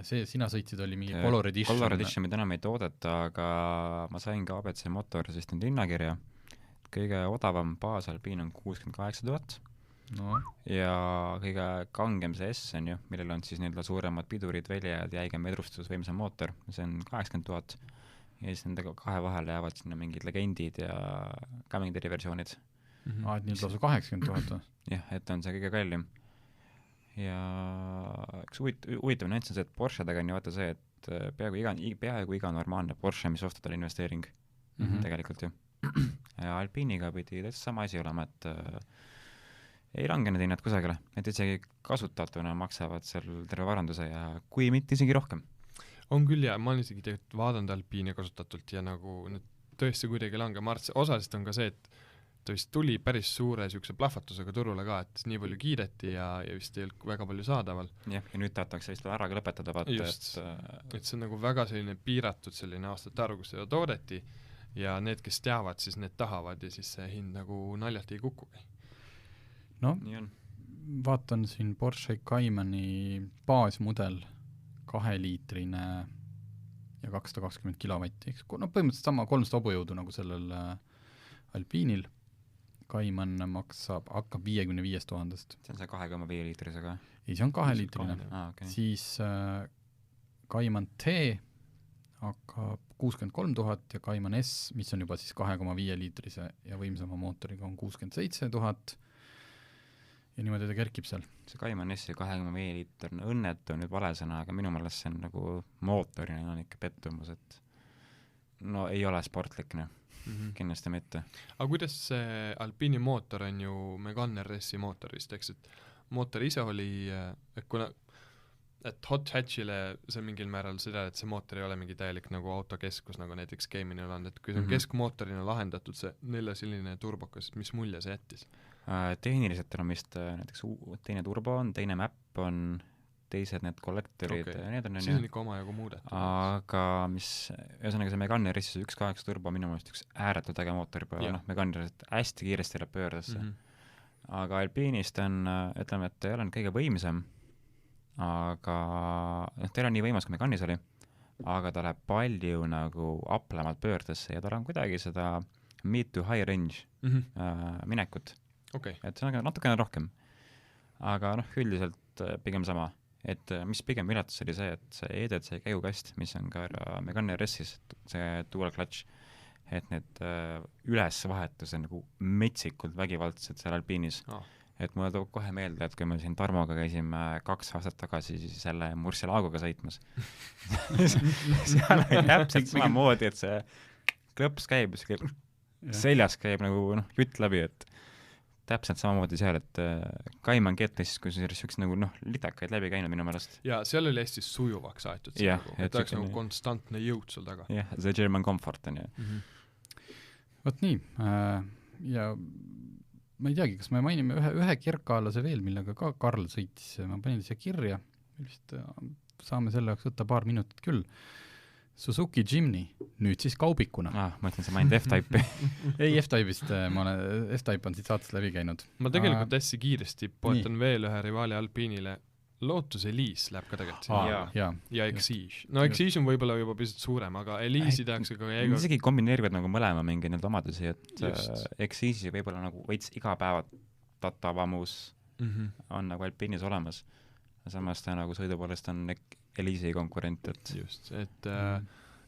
See, sina sõitsid, oli mingi Color Edition. Color Edition, mida enam ei toodeta, aga ma sain ka ABC Motorsist nüüd hinnakirja. Kõige odavam baas Alpine on 68 000 no. Ja kõige kangem see S on ju, millel on siis nii-öelda suuremad pidurid, väljad, jäigem vedrustus, võimsam mootor, see on 80 000 ja siis nende kahe vahele jäävad sinna mingid legendid ja ka mingid eriversioonid. Et nüüd lausa 80 000 jah, et on see kõige kallim. Ja üks huvitav nüanss on see, et Porschedega on ju vaata see, et peaaegu iga normaalne Porsche, mis ostad, on investeering tegelikult ju. Ja Alpine'iga pidi täitsa sama asi olema, et ei lange need hinnad kusagile, et isegi kasutatuna maksavad seal terve varanduse ja kui mitte isegi rohkem. On küll ja ma olen isegi tegelikult vaadanud Alpine'i kasutatult ja nagu nüüd tõesti kuidagi lange, ma arvasin, osaliselt on ka see, et ta vist tuli päris suure niisuguse plahvatusega turule ka, et nii palju kiideti ja vist ei olnud väga palju saadaval. Jah, ja nüüd tahetakse vist ära ka lõpetada, vaata, et see on nagu väga selline piiratud selline aastate arv, kus seda toodeti ja need, kes teavad, siis need tahavad ja siis see hind nagu naljalt ei kukugi. No, nii on. Vaatan siin Porsche Caymani baasmudel 2-liitrine ja 220 kilovatti. No põhimõtteliselt sama 300 hobujõudu nagu sellel Alpine'il. Cayman hakkab 55 000. See on see 2,5 liitrisega? Ei, see on 2-liitrine. Okay. Siis Cayman T hakkab 63 000 ja Cayman S, mis on juba siis 2,5 liitrise ja võimsama mootoriga, on 67 000 ja niimoodi ta kerkib seal. See Cayman S 2,5 liiter, no õnnetu on nüüd vale sõna, aga minu meelest see on nagu mootorina on ikka pettumus, et no ei ole sportlik, kindlasti mitte. Aga kuidas see Alpine'i mootor on ju Megane RS-i mootor vist, eks, et mootor ise oli, et hot hatchile see mingil määral seda, et see mootor ei ole mingi täielik nagu autokeskus, nagu näiteks Caymanil on, et kui see on keskmootorina lahendatud see 4-siline turbokas, mis mulje see jättis? Tehniliselt on vist näiteks teine turbo on, teine map on, teised need kollektorid, need on siis on ikka omajagu muudetud. Aga mis, ühesõnaga see Megane RS 1.8 turbo minu meelest üks ääretult äge mootor juba, Megane hästi kiiresti läheb pöördesse. Aga Alpine'ist on, ütleme, et ta ei ole kõige võimsam, aga ta ei ole nii võimas, kui Megane'is oli, aga ta läheb palju nagu aplamalt pöördesse ja tal on kuidagi seda mid to high range minekut. Et see on natukene rohkem. Aga üldiselt pigem sama. Et mis pigem üllatus oli see, et see EDC käigukast, mis on ka Megane RS-is, see dual clutch, et need ülesvahetus on nagu metsikult vägivaldsed seal Alpine'is. Et mulle toob kohe meelde, et kui me siin Tarmoga käisime 2 aastat tagasi siis selle Murcielagoga sõitmas. Seal on täpselt samamoodi, et see klõps käib, seljas käib nagu jutt läbi, et täpselt samamoodi seal, et Cayman GTS, kui see üks nagu litakaid läbi käinud minu meelest. Ja seal oli hästi sujuvaks aetud, et oleks nagu konstantne jõud sul taga. Jah, see German comfort on ju. Võt nii, ja ma ei teagi, kas me mainime ühe kerkaalase veel, millega ka Karl sõitis, ma panin siia kirja, vist saame selle jaoks võtta paar minutit küll. Suzuki Jimny, nüüd siis kaubikuna. Ma ütlen, sa maininud F-Type'i. Ei, F-Type'ist, F-Type on siit saatest läbi käinud. Ma tegelikult hästi kiiresti poetan veel ühe rivaali Alpine'ile. Lotus Elise läheb ka tegelikult ja Exige. No Exige on võib-olla juba pisut suurem, aga Elise'i tehakse ka isegi kombineerivad nagu mõlema mingi need omadusi, et Exige'i võib-olla nagu veits igapäevatavamus on nagu Alpine'is olemas. Samas ta nagu sõidu poolest on Elise'i konkurent, et just, et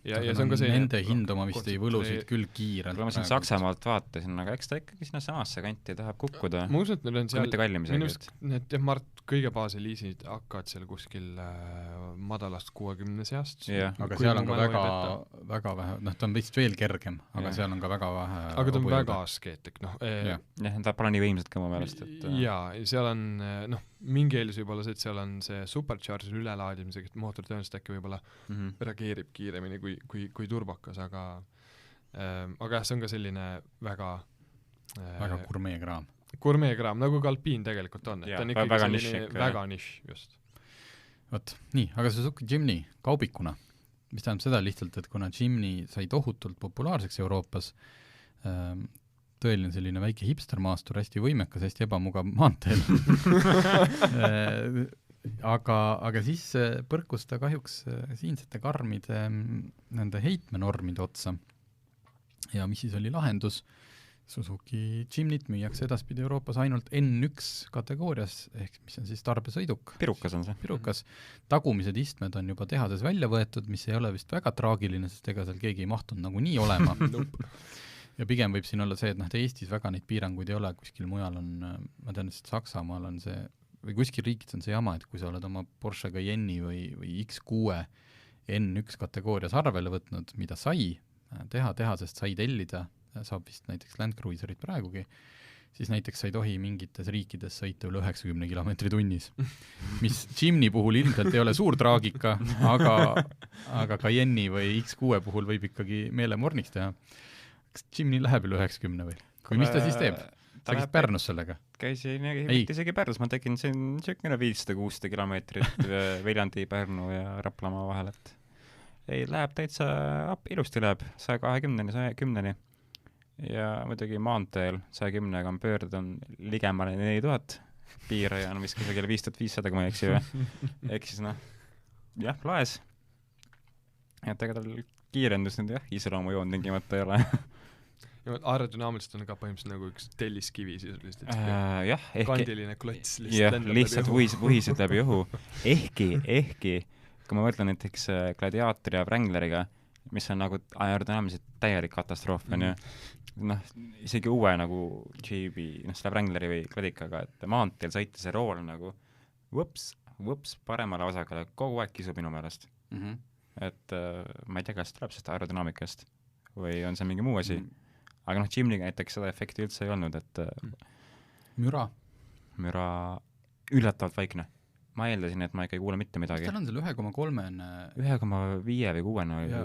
ja see on ka see nende hindama vist ei võlusid küll kiirelt. Kui ma siin Saksamaalt vaatasin, aga eks ta ikkagi sinna samasse kanti tahab kukkuda. Ma usun, et neil on seal mitte kallim isegi. Need Mart kõige baas Elise'id hakkavad seal kuskil madalast 60 seast. Aga seal on ka väga vähe, ta on vist veel kergem, aga seal on ka väga vähe. Aga ta on väga askeetlik. Ta pole nii võimsad ka mu meelest. Ja seal on mingi eelis võib-olla see, et seal on see supercharger ülelaadimisega, et mootor tõenäoliselt äkki võib-olla reageerib kiiremini kui turbokas, aga jah, see on ka selline väga väga gurmeekraam. Gurmeekraam, nagu ka Alpine tegelikult on, et Jaa, ta on ikkagi väga selline nišš, väga nišš, just. Vot, nii, aga Suzuki Jimny kaubikuna, mis tähendab seda lihtsalt, et kuna Jimny sai tohutult populaarseks Euroopas, tõeline selline väike hipstermaastur, hästi võimekas, hästi ebamugav maanteel. aga siis põrkus ta kahjuks siinsete karmide nende heitmenormide otsa. Ja mis siis oli lahendus? Suzuki Jimnyt müüakse edaspidi Euroopas ainult N1 kategoorias, ehk mis on siis tarbesõiduk. Pirukas on see. Pirukas. Tagumised istmed on juba tehases välja võetud, mis ei ole vist väga traagiline, sest ega seal keegi ei mahtunud nagu nii olema. Ja pigem võib siin olla see, et Eestis väga neid piiranguid ei ole, kuskil mujal on, ma tean, et Saksamaal on see, või kuskil riigis on see jama, et kui sa oled oma Porsche Cayenne'i või X6 N1 kategoorias arvele võtnud, mida sai tehasest sai tellida, saab vist näiteks Land Cruiserit praegugi, siis näiteks sa ei tohi mingites riikides sõita üle 90 kilomeetri tunnis. Mis Jimny puhul ilmselt ei ole suur traagika, aga Cayenne'i või X6 puhul võib ikkagi meelemorniks teha. Kas Jimny läheb üle 90 või? Või mis ta siis teeb? Sa käisid Pärnus sellega? Käisin isegi Pärnus, ma tegin siin 500-600 kilomeetrit Viljandi, Pärnu ja Raplamaa vahel, et ei, läheb täitsa ilusti läheb, 120-ni, 110-ni. Ja muidugi maanteel 110-ga on pöörded on ligemale 4000, piiraja on vist kusagil 5500, kui ma ei eksi või. Ehk siis jah, laes. Et ega tal kiirendus nüüd iseloomujoon tingimata ei ole. Ja aerodünaamiliselt on ka põhimõtteliselt nagu üks telliskivi siis jah, kandiline klots lihtsalt võhised läbi õhu. Ehkki, kui ma mõtlen näiteks Gladiatori ja Wrangleriga, mis on nagu aerodünaamiliselt täielik katastroof, on ju. Isegi uue nagu GB, selle Wrangleri või Gladikaga, et maanteel sõita see rool nagu võps paremale osakale, kogu aeg kisub minu meelest. Et ma ei tea, kas tuleb sellest aerodünaamikast või on see mingi muu asi. Aga Jimnyga näiteks seda efekti üldse ei olnud, et müra üllatavalt vaikne. Ma eeldasin, et ma ikka ei kuule mitte midagi. Kas tal on seal 1,3 on 1,5 või 6 oli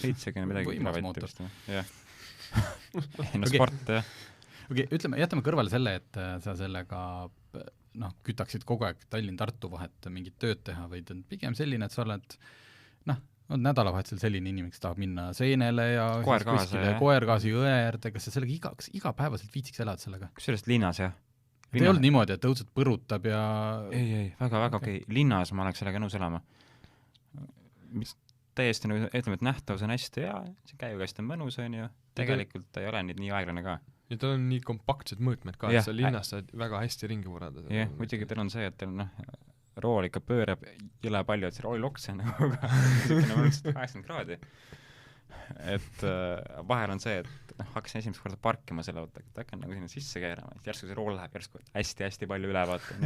70 midagi kilovatt. Jah. Sport, jah. Okei, ütleme, jätame kõrvale selle, et sa sellega kütaksid kogu aeg Tallinn-Tartu vahet mingit tööd teha, või pigem selline, et sa oled on nädalavahetusel selline inimene, kes tahab minna seenele ja koergaasi õerde, kas sa sellega igapäevaselt viitsiks elada sellega? Kusjuures linnas, jah. Ei olnud niimoodi, et õudselt põrutab ja... Ei, väga okei. Linnas ma oleks sellega nõus elama. Täiesti ütleme, et nähtavus on hästi ja see käivukast on mõnus, on ju. Tegelikult ei ole nii aeglane ka. Ja tal on nii kompaktsed mõõtmed ka, et sa linnas saad väga hästi ringi vurada. Jah, muidugi teil on see, et teil rool ikka pöörab jõle palju, et see rooli loks on nagu 80 kraadi. Et vahel on see, et hakkasin esimest korda parkima selle auto, et hakkan nagu sinna sisse keerama, et järsku see rool läheb järsku hästi-hästi palju üle vaata.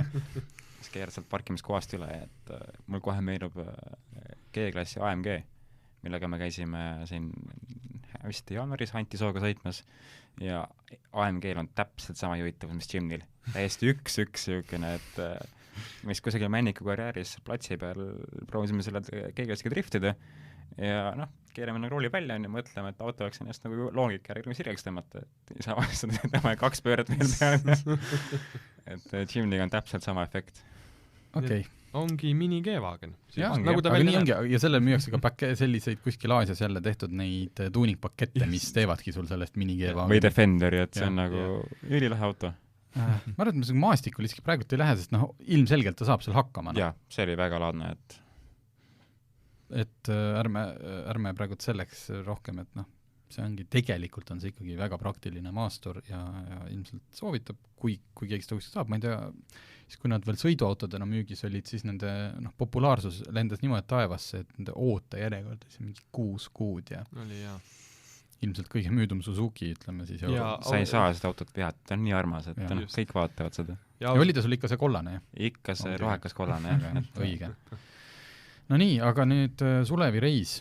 Siis keerad sealt parkimiskohast üle, et mul kohe meenub G-klassi AMG, millega me käisime siin vist jaanuaris Anti Sooga sõitmas ja AMG-l on täpselt sama juhitavus, mis Jimnyl. Täiesti üks siukene, et mis kusagil Männiku karjääris platsi peal proovisime selle G-klassiga driftida ja keerame nagu rooli välja ja mõtleme, et auto oleks ennast nagu loogika järgi sirjaks tõmmata, et ei saa vastada, et tema 2 pööret veel peale. Et Jimnyga on täpselt sama efekt. Okei. Ongi mini G-Wagen. Nagu aga nii ongi, ja selle müüakse ka selliseid kuskil Aasias jälle tehtud neid tuuningpakette, mis teevadki sul sellest mini G-Wagen. Või Defenderi, et see on nagu ülilahe auto. Ma arvan, et maastikul isegi praegult ei lähe, sest ilmselgelt ta saab seal hakkama. Jaa, see oli väga laadne, et ärme praegult selleks rohkem, et see ongi, tegelikult on see ikkagi väga praktiline maastur ja ilmselt soovitab, kui keegi seda saab, ma ei tea, siis kui nad veel sõiduautodena müügis olid, siis nende populaarsus lendas niimoodi taevasse, et nende oote järjekord oli mingi 6 kuud ja oli, jah. Ilmselt kõige müüdum Suzuki, ütleme siis. Sa ei saa seda autot vead, ta on nii armas, et kõik vaatavad seda. Ja oli ta sul ikka see kollane, jah? Ikka see rohekas kollane, jah. Õige. No nii, aga nüüd Sulevi reis.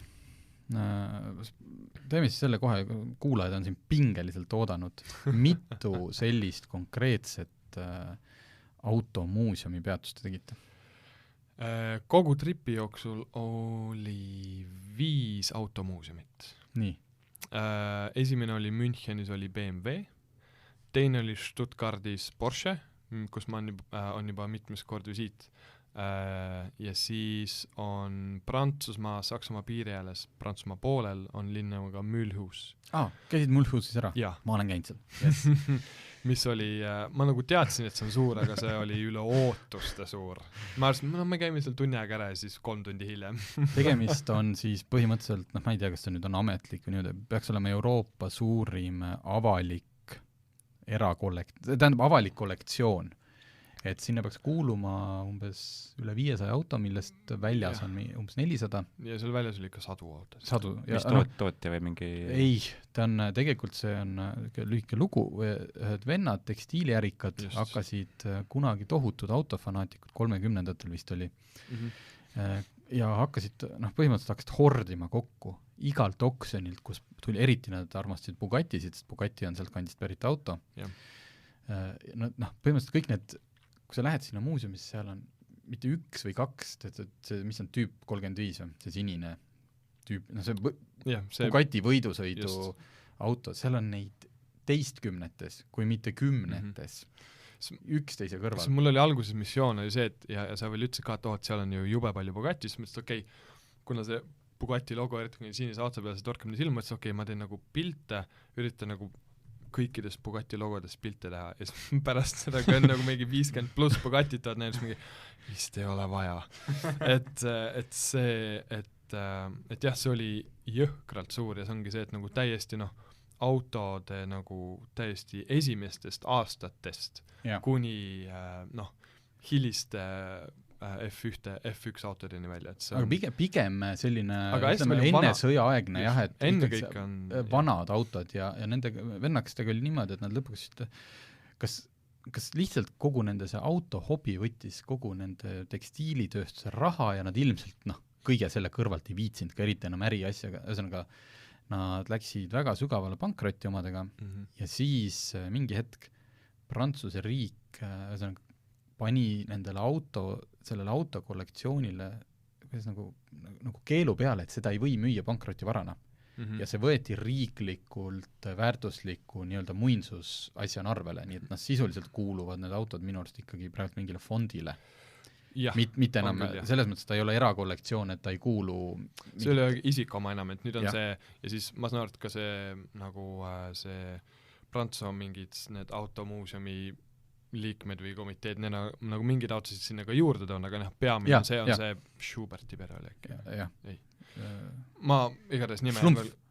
Teeme siis selle kohe, kuulajad on siin pingeliselt oodanud. Mitu sellist konkreetset automuuseumi peatust te tegite? Kogu tripi jooksul oli 5 automuuseumit. Nii. Esimene oli Münchenis oli BMW, teine oli Stuttgardis Porsche, kus ma on juba mitmes kord visiit. Ja siis on Prantsusmaa, Saksamaa piiri ääres, Prantsusmaa poolel on linn nimega Mulhouse. Käisid Mulhouse'is ära? Jah. Ma olen käinud seal. Yes. Mis oli, ma nagu teadsin, et see on suur, aga see oli üle ootuste suur. Ma arvasin, me käime seal tunni aega ära ja siis 3 tundi hiljem. Tegemist on siis põhimõtteliselt, ma ei tea, kas see nüüd on ametlik või niimoodi, peaks olema Euroopa suurim avalik avalik kollektsioon. Et sinna peaks kuuluma umbes üle 500 auto, millest väljas on umbes 400. Ja seal väljas oli ikka sadu autot. Sadu. Mis tootja või mingi... Ei, tegelikult see on lühike lugu. Ühed vennad, tekstiiliärikad, hakkasid kunagi tohutud autofanaatikud, 30-ndatel vist oli. Ja põhimõtteliselt hakkasid hordima kokku igalt oksjonilt, kus tuli, eriti nad armastasid Bugatisid, sest Bugatti on sealt kandist pärit auto. Põhimõtteliselt kõik need, kui sa lähed sinna muuseumisse, seal on mitte 1 või 2, see, mis on tüüp 35, see sinine tüüp, see Bugatti võidusõidu auto, seal on neid teistkümnetes, kui mitte kümnetes, üksteise kõrval. Mul oli alguses missioon oli see, et ja sa veel ütlesid ka, et seal on ju jube palju Bugatti, siis mõtlesin, okei, kuna see Bugatti logo eriti sinise autsa peal, see torkab nii silma, mõtlesin, okei, ma teen nagu pilte, üritan nagu kõikidest Bugatti logodest pilte teha ja siis pärast seda, kui on nagu mingi 50 pluss Bugattit vaat näinud, mingi vist ei ole vaja. Et jah, see oli jõhkralt suur ja see ongi see, et nagu täiesti autode nagu täiesti esimestest aastatest kuni hiliste F1 autodeni välja. Aga pigem selline enne sõjaaegne et ennekõike on vanad autod ja nende vennakestega oli niimoodi, et nad lõpuks kas lihtsalt kogu nende see autohobi võttis kogu nende tekstiilitööstuse raha ja nad ilmselt kõige selle kõrvalt ei viitsinud ka eriti enam äriasjaga, ühesõnaga nad läksid väga sügavale pankrotti omadega ja siis mingi hetk Prantsuse riik pani sellele autokollektsioonile nagu keelu peale, et seda ei või müüa pankrotivarana. Ja see võeti riiklikult väärtusliku nii-öelda muinsusasjana arvele, nii et sisuliselt kuuluvad need autod minu arust ikkagi praegu mingile fondile. Mitte enam, selles mõttes ta ei ole erakollektsioon, et ta ei kuulu... See ei ole isikoma enam, et nüüd on see, ja siis ma saan aru, et ka see nagu see Prantsusmaa mingid need automuuseumi liikmed või komiteed, need nagu mingid autosid sinna ka juurde toon, aga peamine on see Schuberti pere oli äkki. Ei. Ma igatahes nime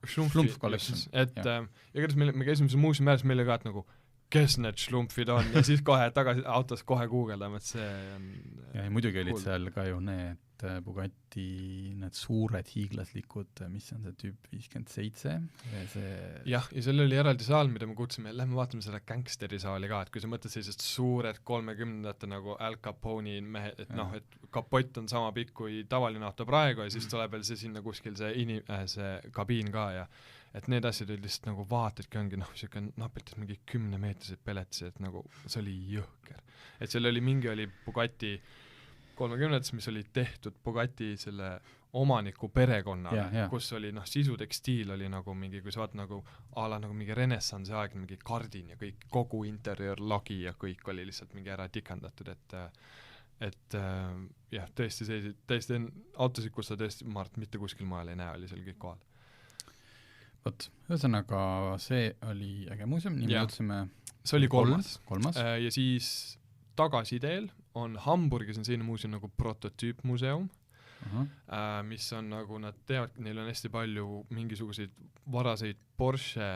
Schlumpf collection. Et igatahes me käisime see muuseumi ääres meile ka, et nagu kes need Schlumpfid on ja siis kohe tagasi autos kohe guugeldame, et see on ja muidugi olid seal ka ju need Bugatti, need suured hiiglaslikud, mis on see tüüp 57 ja seal oli eraldi saal, mida me kutsume, lähme vaatame selle gangsteri saali ka, et kui sa mõtled sellised suured 30-ndate nagu Al Capone mehed, et et kapott on sama pikk kui tavaline auto praegu ja siis tuleb veel see sinna kuskil see kabiin ka ja et need asjad olid lihtsalt nagu vaatadki ongi napilt mingi 10-meetrised peletisi, et nagu see oli jõhker. Et seal oli Bugatti 30-ndates, mis oli tehtud Bugatti selle omaniku perekonnale, kus oli sisutekstiil oli nagu mingi, kui sa vaat nagu nagu mingi renessansi aeg, mingi kardin ja kõik, kogu interior lagi ja kõik oli lihtsalt mingi ära tikendatud, et jah, tõesti autosid, kus sa tõesti maart mitte kuskil maal ei näe, oli seal kõik kohal. Vot, ühesõnaga see oli äge muuseum, nii me jõudsime see oli kolmas. Ja siis tagasiteel on Hamburgis on selline muuseum nagu prototüüpmuseum, mis on nagu nad teavad, neil on hästi palju mingisuguseid varaseid Porsche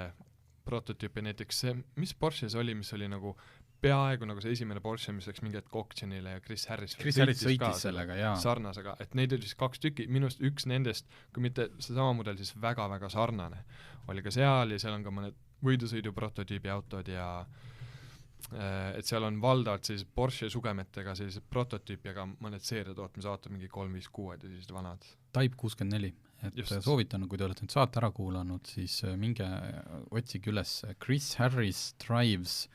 prototüüpe, näiteks see, mis Porsche see oli, mis oli nagu peaaegu nagu see esimene Porsche, mis läks mingi hetk auctionile ja Chris Harris sõitis sellega, sarnasega, et neid oli siis 2 tükki, minust üks nendest, kui mitte see sama mudel, siis väga-väga sarnane oli ka seal ja seal on ka mõned võidusõidu prototüübi autod ja et seal on valdavalt sellised Porsche sugemetega sellised prototüüpi, aga mõned seeriatootmise autod mingi 356 ja sellised vanad. Type 64, et soovitan, kui te olete nüüd saate ära kuulanud, siis minge otsige üles Chris Harris Drives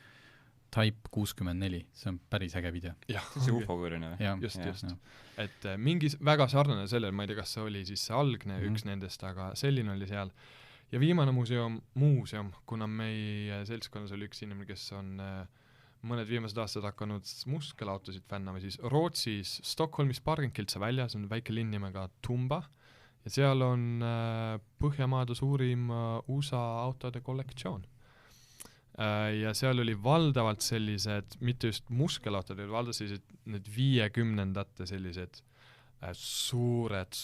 Type 64, see on päris äge video. See UFO-kujuline või? Just. Et mingi väga sarnane sellele, ma ei tea, kas see oli siis see algne üks nendest, aga selline oli seal. ja viimane muuseum, kuna meie seltskonnas oli üks inimene, kes on mõned viimased aastad hakanud muskelautosid fännama, siis Rootsis Stockholmis Pargenkiltse välja, see on väike linn nimega Tumba, ja seal on Põhjamaade suurim USA autode kollektsioon. Ja seal oli valdavalt sellised, mitte just muskelautod, valdavalt sellised need 50ndate sellised suured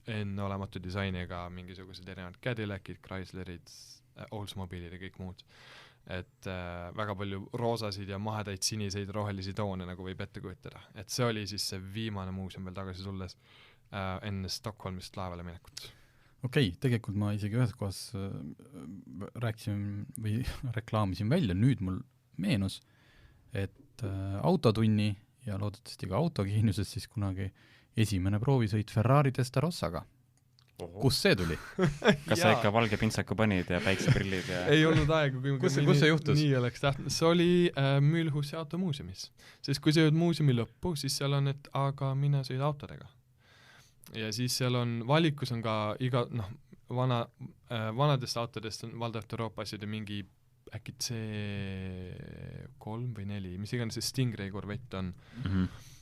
enneolematu disainiga mingisugused erinevad Cadillacid, Chryslerid, Oldsmobileid ja kõik muud. Et väga palju roosasid ja mahedaid siniseid rohelisi toone, nagu võib ette kujutada. Et see oli siis see viimane muuseum veel tagasi tulles enne Stockholmist laevale minekut. Okei, tegelikult ma isegi ühes kohas rääkisin või reklaamisin välja, nüüd mul meenus, et autotunni ja loodetavasti ka autokiinuses siis kunagi esimene proovisõit Ferrari Testarosaga. Kus see tuli? Kas sa ikka valge pintsaku panid ja päikseprillid ja... Ei olnud aega, kui kus see juhtus? Nii oleks tahtnud. See oli Mühlhussi automuuseumis. Sest kui sa jõud muuseumi lõppu, siis seal on, et aga mine sõida autodega. Ja siis seal on, valikus on ka iga, vanadest autodest on valdavalt Euroopa asjad ja mingi äkki C3 või 4, mis iganes see Stingray Corvette on.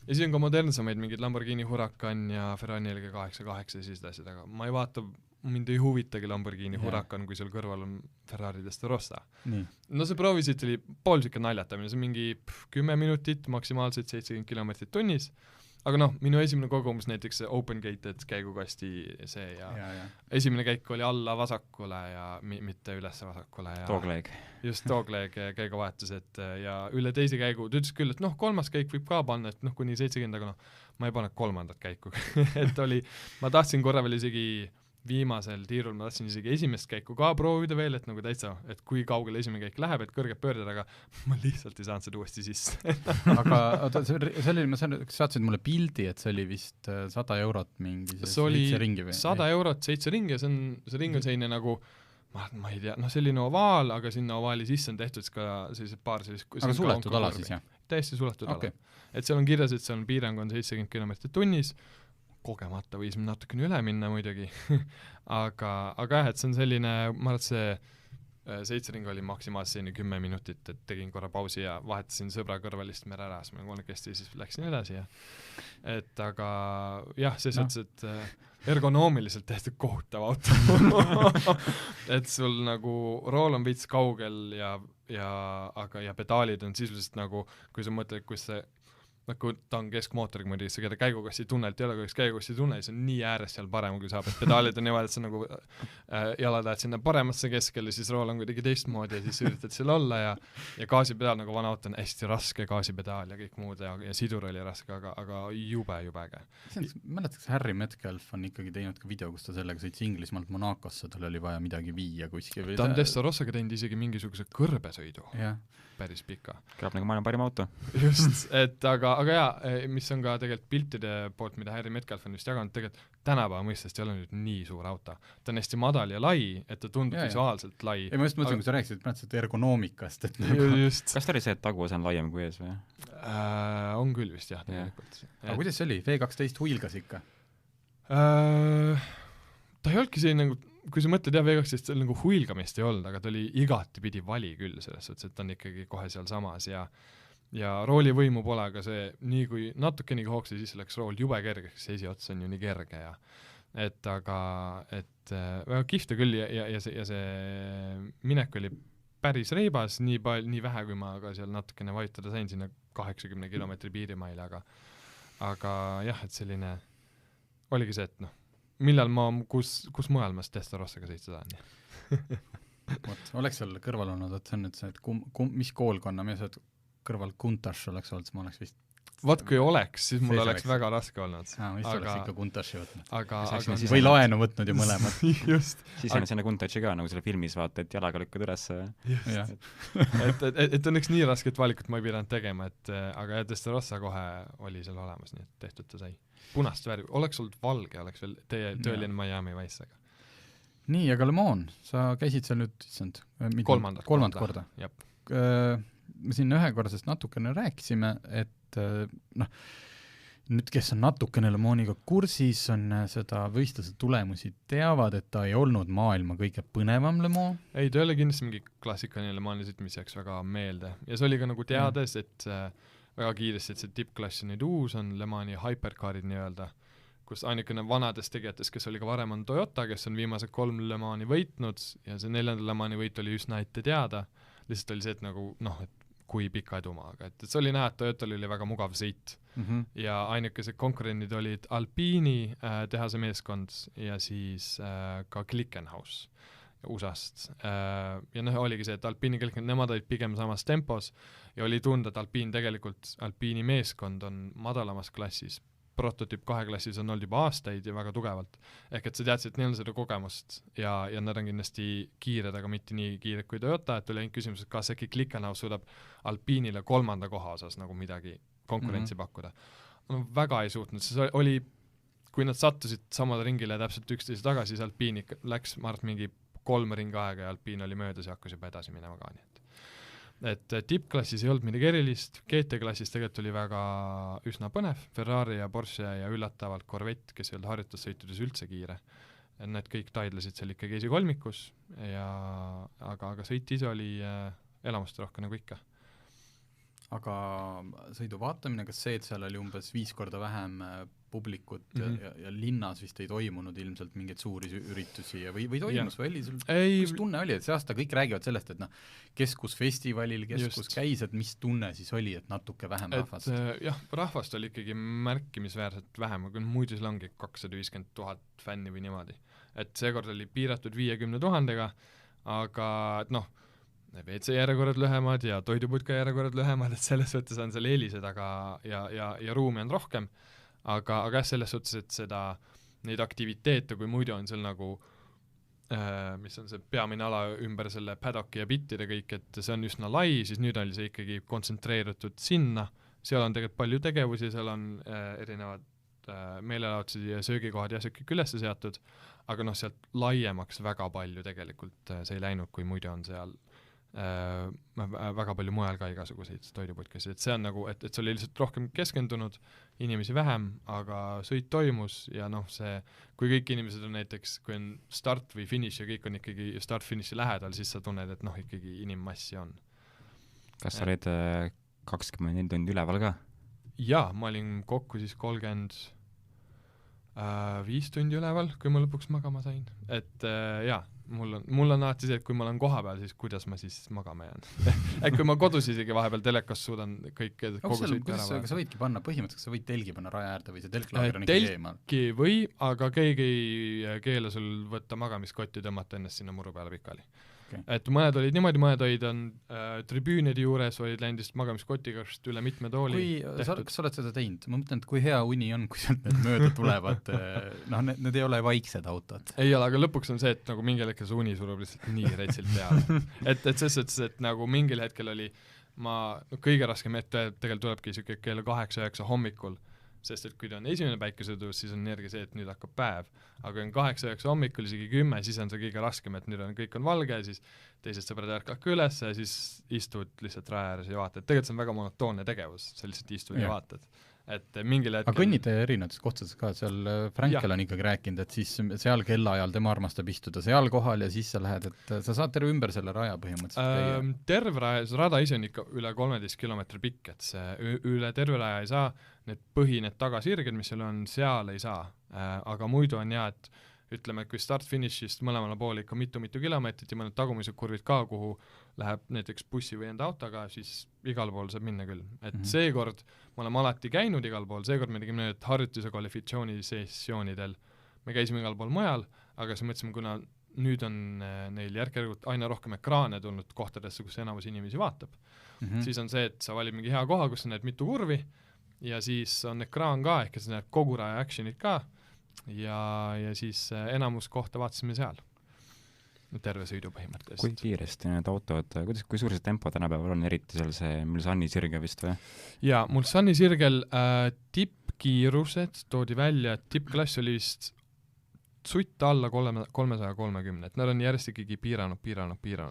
Ja siis on ka modernsamaid, mingid Lamborghini Huracan ja Ferrari 488 ja siis asjad, aga ma ei vaata, mind ei huvitagi Lamborghini Huracan, kui seal kõrval on Ferrari Testarossa. No see proovisid oli pool siuke naljatamine, see mingi 10 minutit, maksimaalselt 70 kilomeetrit tunnis, aga minu esimene kogemus näiteks see open gated käigukasti see ja esimene käik oli alla vasakule ja mitte üles vasakule ja Dogleg. Just dogleg käiguvahetus, et ja üle teise käigu, ta ütles küll, et kolmas käik võib ka panna, et kuni 70, aga ma ei pane kolmandat käiku et oli, ma tahtsin korra veel isegi viimasel tiirul, ma tahtsin isegi esimest käiku ka proovida veel, et nagu täitsa, et kui kaugele esimene käik läheb, et kõrged pöörded, aga ma lihtsalt ei saanud seda uuesti sisse aga see oli, ma saatsid mulle pildi, et see oli vist 100 eurot mingi see oli ringi või? 100 eurot 7 ringi ja see ring on selline nagu ma ei tea, selline ovaal, aga sinna ovaali sisse on tehtud ka sellised paar sellist aga suletud ala siis, jah? Täiesti suletud ala. Et seal on kirjas, et seal on piirang on 70 kilomeetrit tunnis, kogemata võis natukene üle minna muidugi aga jah, et see on selline, ma arvan, et see 7 ring oli maksimaalselt selline 10 minutit, et tegin korra pausi ja vahetasin sõbra kõrvalist mere ära, siis ma kolmekesti siis läksin edasi ja et aga jah, see mõttes, et ergonoomiliselt tehtud kohutav auto et sul nagu rool on veits kaugel ja pedaalid on sisuliselt nagu, kui sa mõtled, kus see nagu ta on keskmootoriga muidugi, sa keda käigukassi tunnelt ei ole, kui käigukassi tunne, siis on nii ääres seal parem, kui saab, et pedaalid on niimoodi, et sa nagu jalad lähed sinna paremasse keskele, siis rool on kuidagi teistmoodi ja siis üritad seal olla ja gaasipedaal, nagu vana auto on hästi raske gaasipedaal ja kõik muud ja sidur oli raske, aga jube äge. Mäletaks, Harry Metcalf on ikkagi teinud ka video, kus ta sellega sõits Inglismaalt Monacosse, tal oli vaja midagi viia kuskil. Ta on Testarosaga teinud isegi mingisuguse kõrbesõidu. Päris pika. Kõlab nagu maailma parim auto. Just, et aga jaa, mis on ka tegelikult piltide poolt, mida Harry Metcalf on just jaganud, tegelikult tänapäeva mõistest ei ole nüüd nii suur auto. Ta on hästi madal ja lai, et ta tundub visuaalselt lai. Ei, ma just mõtlen, kui sa rääkisid, et ergonoomikast. Et just. Kas ta oli see, et taguosa on laiem kui ees või? On küll vist, jah, tegelikult. Aga kuidas see oli? V12 huilgas ikka? Ta ei olnudki selline nagu kui sa mõtled, V12 seal nagu huilgamist ei olnud, aga ta oli igati pidi vali küll selles suhtes, et ta on ikkagi kohe seal samas ja roolivõimu pole, aga see nii kui natukenegi hoogsi siis läks rool jube kergeks, see esiots on ju nii kerge ja väga kihvta küll ja see minek oli päris reibas, nii vähe, kui ma ka seal natukene vajutada sain sinna 80 kilomeetri piirimaile, aga jah, et selline oligi see, et millal ma, kus mujal ma Testarosaga sõitsa tahan. Oleks seal kõrval olnud, et see on nüüd see, et mis koolkonna mees, et kõrval Kuntaš oleks olnud, siis ma oleks vist... Vaat kui oleks, siis mul oleks väga raske olnud. Vist oleks ikka Kuntaši võtnud. Või laenu võtnud ju mõlemad. Just. Siis on sinna Kuntaši ka, nagu selle filmis vaata, et jalaga lükkad üles. et õnneks nii rasket valikut ma ei pidanud tegema, aga Testarossa kohe oli seal olemas, nii et tehtud ta sai. Punast värvi, oleks olnud valge, oleks veel teie tööline Miami Vice'ega. Nii, aga Le Mans, sa käisid seal nüüd, kolmandat korda. Me siin ühekordsest natukene rääkisime, et nüüd, kes on natukene Le Maniga kursis, on seda võistluse tulemusi teavad, et ta ei olnud maailma kõige põnevam Le Mans. ei, ta ei ole kindlasti mingi klassikaline Le Mani sõit, mis jääks väga meelde. Ja see oli ka nagu teades, et väga kiiresti, et see tippklass on nüüd uus, on Le Mani hypercarid nii-öelda, kus ainukene vanadest tegijatest, kes oli ka varem, on Toyota, kes on viimased 3 Le Mani võitnud ja see 4. Le Mani võit oli üsna ette teada. Lihtsalt oli see, et nagu, et kui pika edumaaga, et see oli näha, et Toyotal oli väga mugav sõit ja ainukesed konkurendid olid Alpini tehase meeskond ja siis ka Glickenhaus USA-st. Ja oligi see, et Alpini Glickenhaus, nemad olid pigem samas tempos ja oli tunda, et Alpini meeskond on madalamas klassis. Prototüüp 2 klassis on olnud juba aastaid ja väga tugevalt. Ehk et sa teadsid, et neil on seda kogemust ja nad on kindlasti kiired, aga mitte nii kiired kui Toyota, et oli ainult küsimus, et kas äkki Glickenhaus suudab Alpinile 3. koha osas nagu midagi konkurentsi pakkuda. No, väga ei suutnud, see oli, kui nad sattusid samale ringile täpselt 11 tagasi, siis Alpini läks, ma arvan, mingi 3 ringi aega ja Alpin oli möödas ja hakkas juba edasi minema ka nii. Et tippklassis ei olnud midagi erilist, GT-klassis tegelikult oli väga üsna põnev, Ferrari ja Porsche ja üllatavalt Corvette, kes ei olnud harjutussõitudes üldse kiire. Need kõik taidlesid seal ikkagi esikolmikus, aga sõit ise oli elamust rohkem nagu ikka. Aga sõidu vaatamine, kas see, et seal oli umbes 5 korda vähem publikut ja linnas vist ei toimunud ilmselt mingeid suuri üritusi või toimus või oli sul, kus tunne oli, et see aasta kõik räägivad sellest, et keskusfestivalil, kus käis, et mis tunne siis oli, et natuke vähem rahvast? Jah, rahvast oli ikkagi märkimisväärselt vähem, aga muidu seal ongi 250 000 fänni või niimoodi. Et seekord oli piiratud 50 000-ga, aga WC järjekorrad lühemad ja toiduputka järjekorrad lühemad, et selles suhtes on seal eelised, aga ja ruumi on rohkem, aga selles suhtes, et neid aktiviteete, kui muidu on seal nagu, mis on see peamine ala ümber selle paddocki ja bittide kõik, et see on üsna lai, siis nüüd oli see ikkagi kontsentreeritud sinna, seal on tegelikult palju tegevusi, seal on erinevad meelelaotused ja söögikohad ja see kõik üles seatud, aga sealt laiemaks väga palju tegelikult see ei läinud, kui muidu on seal väga palju mujal ka igasuguseid toiduputkasid, et see on nagu, et see oli lihtsalt rohkem keskendunud, inimesi vähem, aga sõit toimus ja see, kui kõik inimesed on näiteks, kui on start või finish ja kõik on ikkagi start-finishi lähedal, siis sa tunned, et ikkagi inimmassi on. Kas sa olid 24 tundi üleval ka? Jaa, ma olin kokku siis 35 tundi üleval, kui ma lõpuks magama sain, et jaa, mul on alati see, et kui ma olen koha peal, siis kuidas ma siis magama jään. Et kui ma kodus isegi vahepeal telekas suudan kogu sõitu ära. Kas sa võidki panna põhimõtteliselt, sa võid telgi panna raja äärde või see telklaager on ikkagi eemal? Telki või, aga keegi ei keela sul võtta magamiskotti ja tõmmata ennast sinna muru peale pikali. Okay. Et mõned olid niimoodi, mõned olid tribüünide juures, olid läinud magamiskotiga üle mitme tooli. Kas sa oled seda teinud? Ma mõtlen, et kui hea uni on, kui sealt need mööda tulevad, need ei ole vaiksed autod. Ei ole, aga lõpuks on see, et nagu mingil hetkel see uni surub lihtsalt nii reitsilt peale. et selles mõttes, et nagu mingil hetkel oli kõige raskem tegelikult tulebki isegi kell 8-9 hommikul, sest et kui ta on esimene päikesetõus, siis on energia see, et nüüd hakkab päev. Aga kui on 8-9 hommikul, isegi 10, siis on see kõige raskem, et nüüd kõik on valge, siis teised sõbrad ärkavad ka üles ja siis istud lihtsalt raja ääres ja vaatad. Tegelikult see on väga monotoonne tegevus, sa lihtsalt istud ja vaatad. Et mingil hetkel... Aga kõnnite erinevates kohtades ka, seal Frankel on ikkagi rääkinud, et siis seal kellaajal tema armastab istuda seal kohal ja siis sa lähed, et sa saad terve ümber selle raja põhimõtteliselt terve raja, see rada ise on ikka üle 13 kilomeetri pikk, et see üle terve raja ei saa, need tagasirged, mis seal ei saa, aga muidu on et ütleme, et kui start-finishist mõlemale poole ikka mitu kilomeetrit ja mõned tagumised kurvid ka, kuhu läheb näiteks bussi või enda autoga, siis igal pool saab minna küll. Et seekord me oleme alati käinud igal pool, seekord me tegime need harjutuse kvalifikatsiooni-sessioonidel, me käisime igal pool mujal, aga siis mõtlesime, kuna nüüd on neil järk-järgult aina rohkem ekraane tulnud kohtadesse, kus enamus inimesi vaatab, siis on see, et sa valid mingi hea koha, kus sa näed mitu kurvi ja siis on ekraan ka, ehk sa näed kogu raja actionit ka ja siis enamus kohta vaatasime seal terve sõidu põhimõtteliselt. Kui kiiresti need autod, kui suur see tempo tänapäeval on, eriti seal see Mulsanni sirge vist või? Jaa, Mulsanni sirgel tippkiirused toodi välja, tippklass oli vist sutt alla 330, et nad on järjest ikkagi piiranud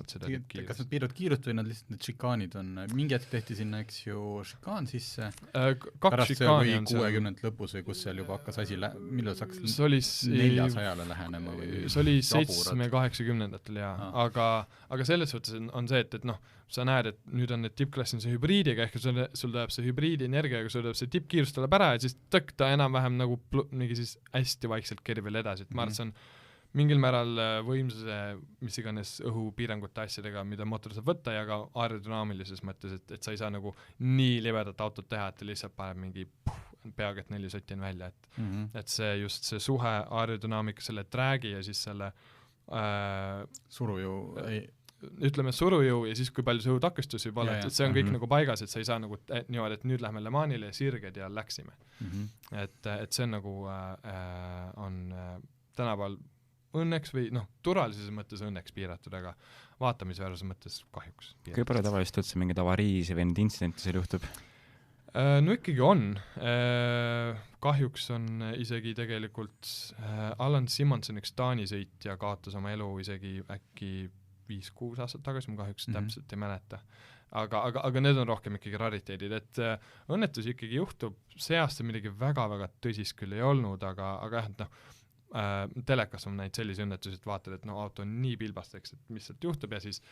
seda kas kiirust. nad piiravad kiirust või nad lihtsalt need šikaanid on, mingi hetk tehti sinna, eks ju, šikaan sisse, pärast see oli 60 lõpus või kus seal juba hakkas asi, millal see hakkas 400-le lähenema või? See oli 7-80-ndatel jaa, aga selles suhtes on see, et noh, sa näed, et nüüd on need tippklassi on see hübriidiga, ehk sul tuleb see hübriidi energiaga, sul tuleb see tippkiirus tuleb ära ja siis ta enam-vähem nagu mingi siis hästi vaikselt kerib veel edasi, et ma arvan, see on mingil määral võimsuse, mis iganes õhupiirangute asjadega, mida mootor saab võtta ja ka aerodünaamilises mõttes, et sa ei saa nagu nii libedat autot teha, et ta lihtsalt paneb mingi peaaegu et 4 sotti on välja, et see just see suhe aerodünaamika, selle dragi ja siis selle ütleme surujõu ja siis kui palju see õhutakistus võib olla, et see on kõik nagu paigas, et sa ei saa nagu niimoodi, et nüüd lähme Le Manile ja sirged ja läksime. Et see on nagu on tänapäeval õnneks või noh, turvalises mõttes õnneks piiratud, aga vaatamisväärsuse mõttes kahjuks. Kui palju tavaliselt üldse mingeid avariisi või neid intsidenti seal juhtub? No ikkagi on. Kahjuks on isegi tegelikult Alan Simonson, üks Taani sõitja, kaotas oma elu isegi äkki 5-6 aastat tagasi, ma kahjuks täpselt ei mäleta. Aga need on rohkem ikkagi rariteedid, et õnnetus ikkagi juhtub, see aasta midagi väga-väga tõsist küll ei olnud, aga jah, et noh, telekas on neid sellise õnnetusi, et vaatad, et no auto on nii pilbasteks, et mis sealt juhtub ja siis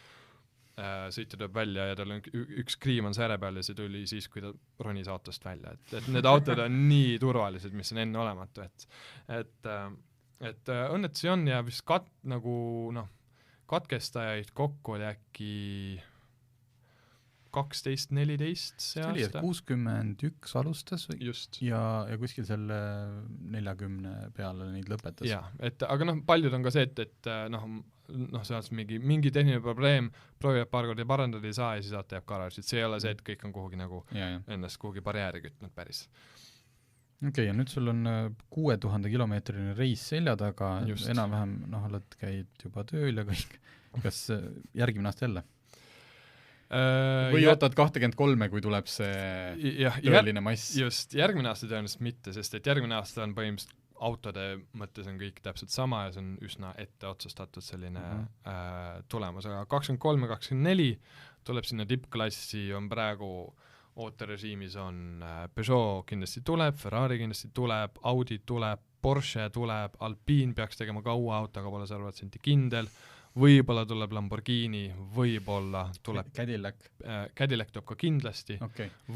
sõitja tuleb välja ja tal on üks kriim on sääre peal ja see tuli siis, kui ta ronis autost välja, et need autod on nii turvalised, mis on enne olematu, et õnnetusi on ja vist katkestajaid kokku oli äkki 12-14 see aasta. 61 alustas ja kuskil selle 40 peale neid lõpetas. Jaa, aga noh, paljud on ka see, et see on mingi tehniline probleem, proovivad paar korda parandada ei saa ja siis auto jääb garaaži, et see ei ole see, et kõik on kuhugi nagu ennast kuhugi barjääri kütnud päris. Okei, ja nüüd sul on 6000 kilomeetrine reis selja taga, enam-vähem oled käid juba tööl ja kõik. Kas järgmine aasta jälle? Või ootad 23, kui tuleb see tõeline mass? Just, järgmine aasta tõenäoliselt mitte, sest et järgmine aasta on põhimõtteliselt autode mõttes on kõik täpselt sama ja see on üsna ette otsustatud selline tulemus, aga 23 ja 24 tuleb sinna tippklassi, on praegu ooterežiimis on Peugeot kindlasti tuleb, Ferrari kindlasti tuleb, Audi tuleb, Porsche tuleb, Alpine peaks tegema ka uue auto, aga pole 100% kindel, võib-olla tuleb Lamborghini, võib-olla tuleb Cadillac tuleb ka kindlasti,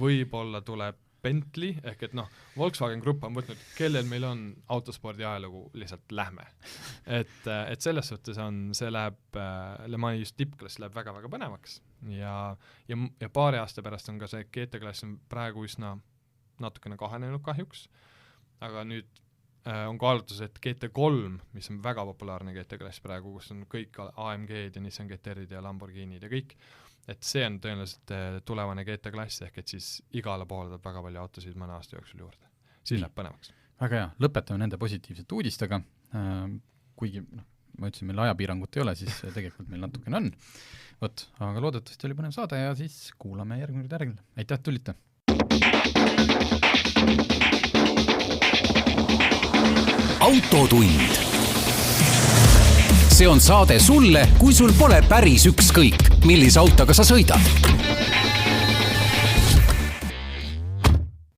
võib-olla tuleb Bentley, ehk et Volkswagen Grupp on võtnud, kellel meil on autospordi ajalugu, lihtsalt lähme. Et selles suhtes see läheb, Le Mani just tippklass läheb väga-väga põnevaks ja paari aasta pärast on ka see GT-klass on praegu üsna natukene kahanenud kahjuks, aga nüüd on kaalutus, et GT3, mis on väga populaarne GT-klass praegu, kus on kõik AMG-d ja Nissan GT-rid ja Lamborghinid ja kõik, et see on tõenäoliselt tulevane GT-klass, ehk et siis igale poole tuleb väga palju autosid mõne aasta jooksul juurde. Siis läheb põnevaks. Väga hea, lõpetame nende positiivsete uudistega, kuigi ma ütlesin, meil ajapiirangut ei ole, siis tegelikult meil natukene on. Aga loodetavasti oli põnev saade ja siis kuulame järgmine järgmine. Aitäh, tulite! Autotund. See on saade sulle, kui sul pole päris ükskõik, millise autoga sa sõidad.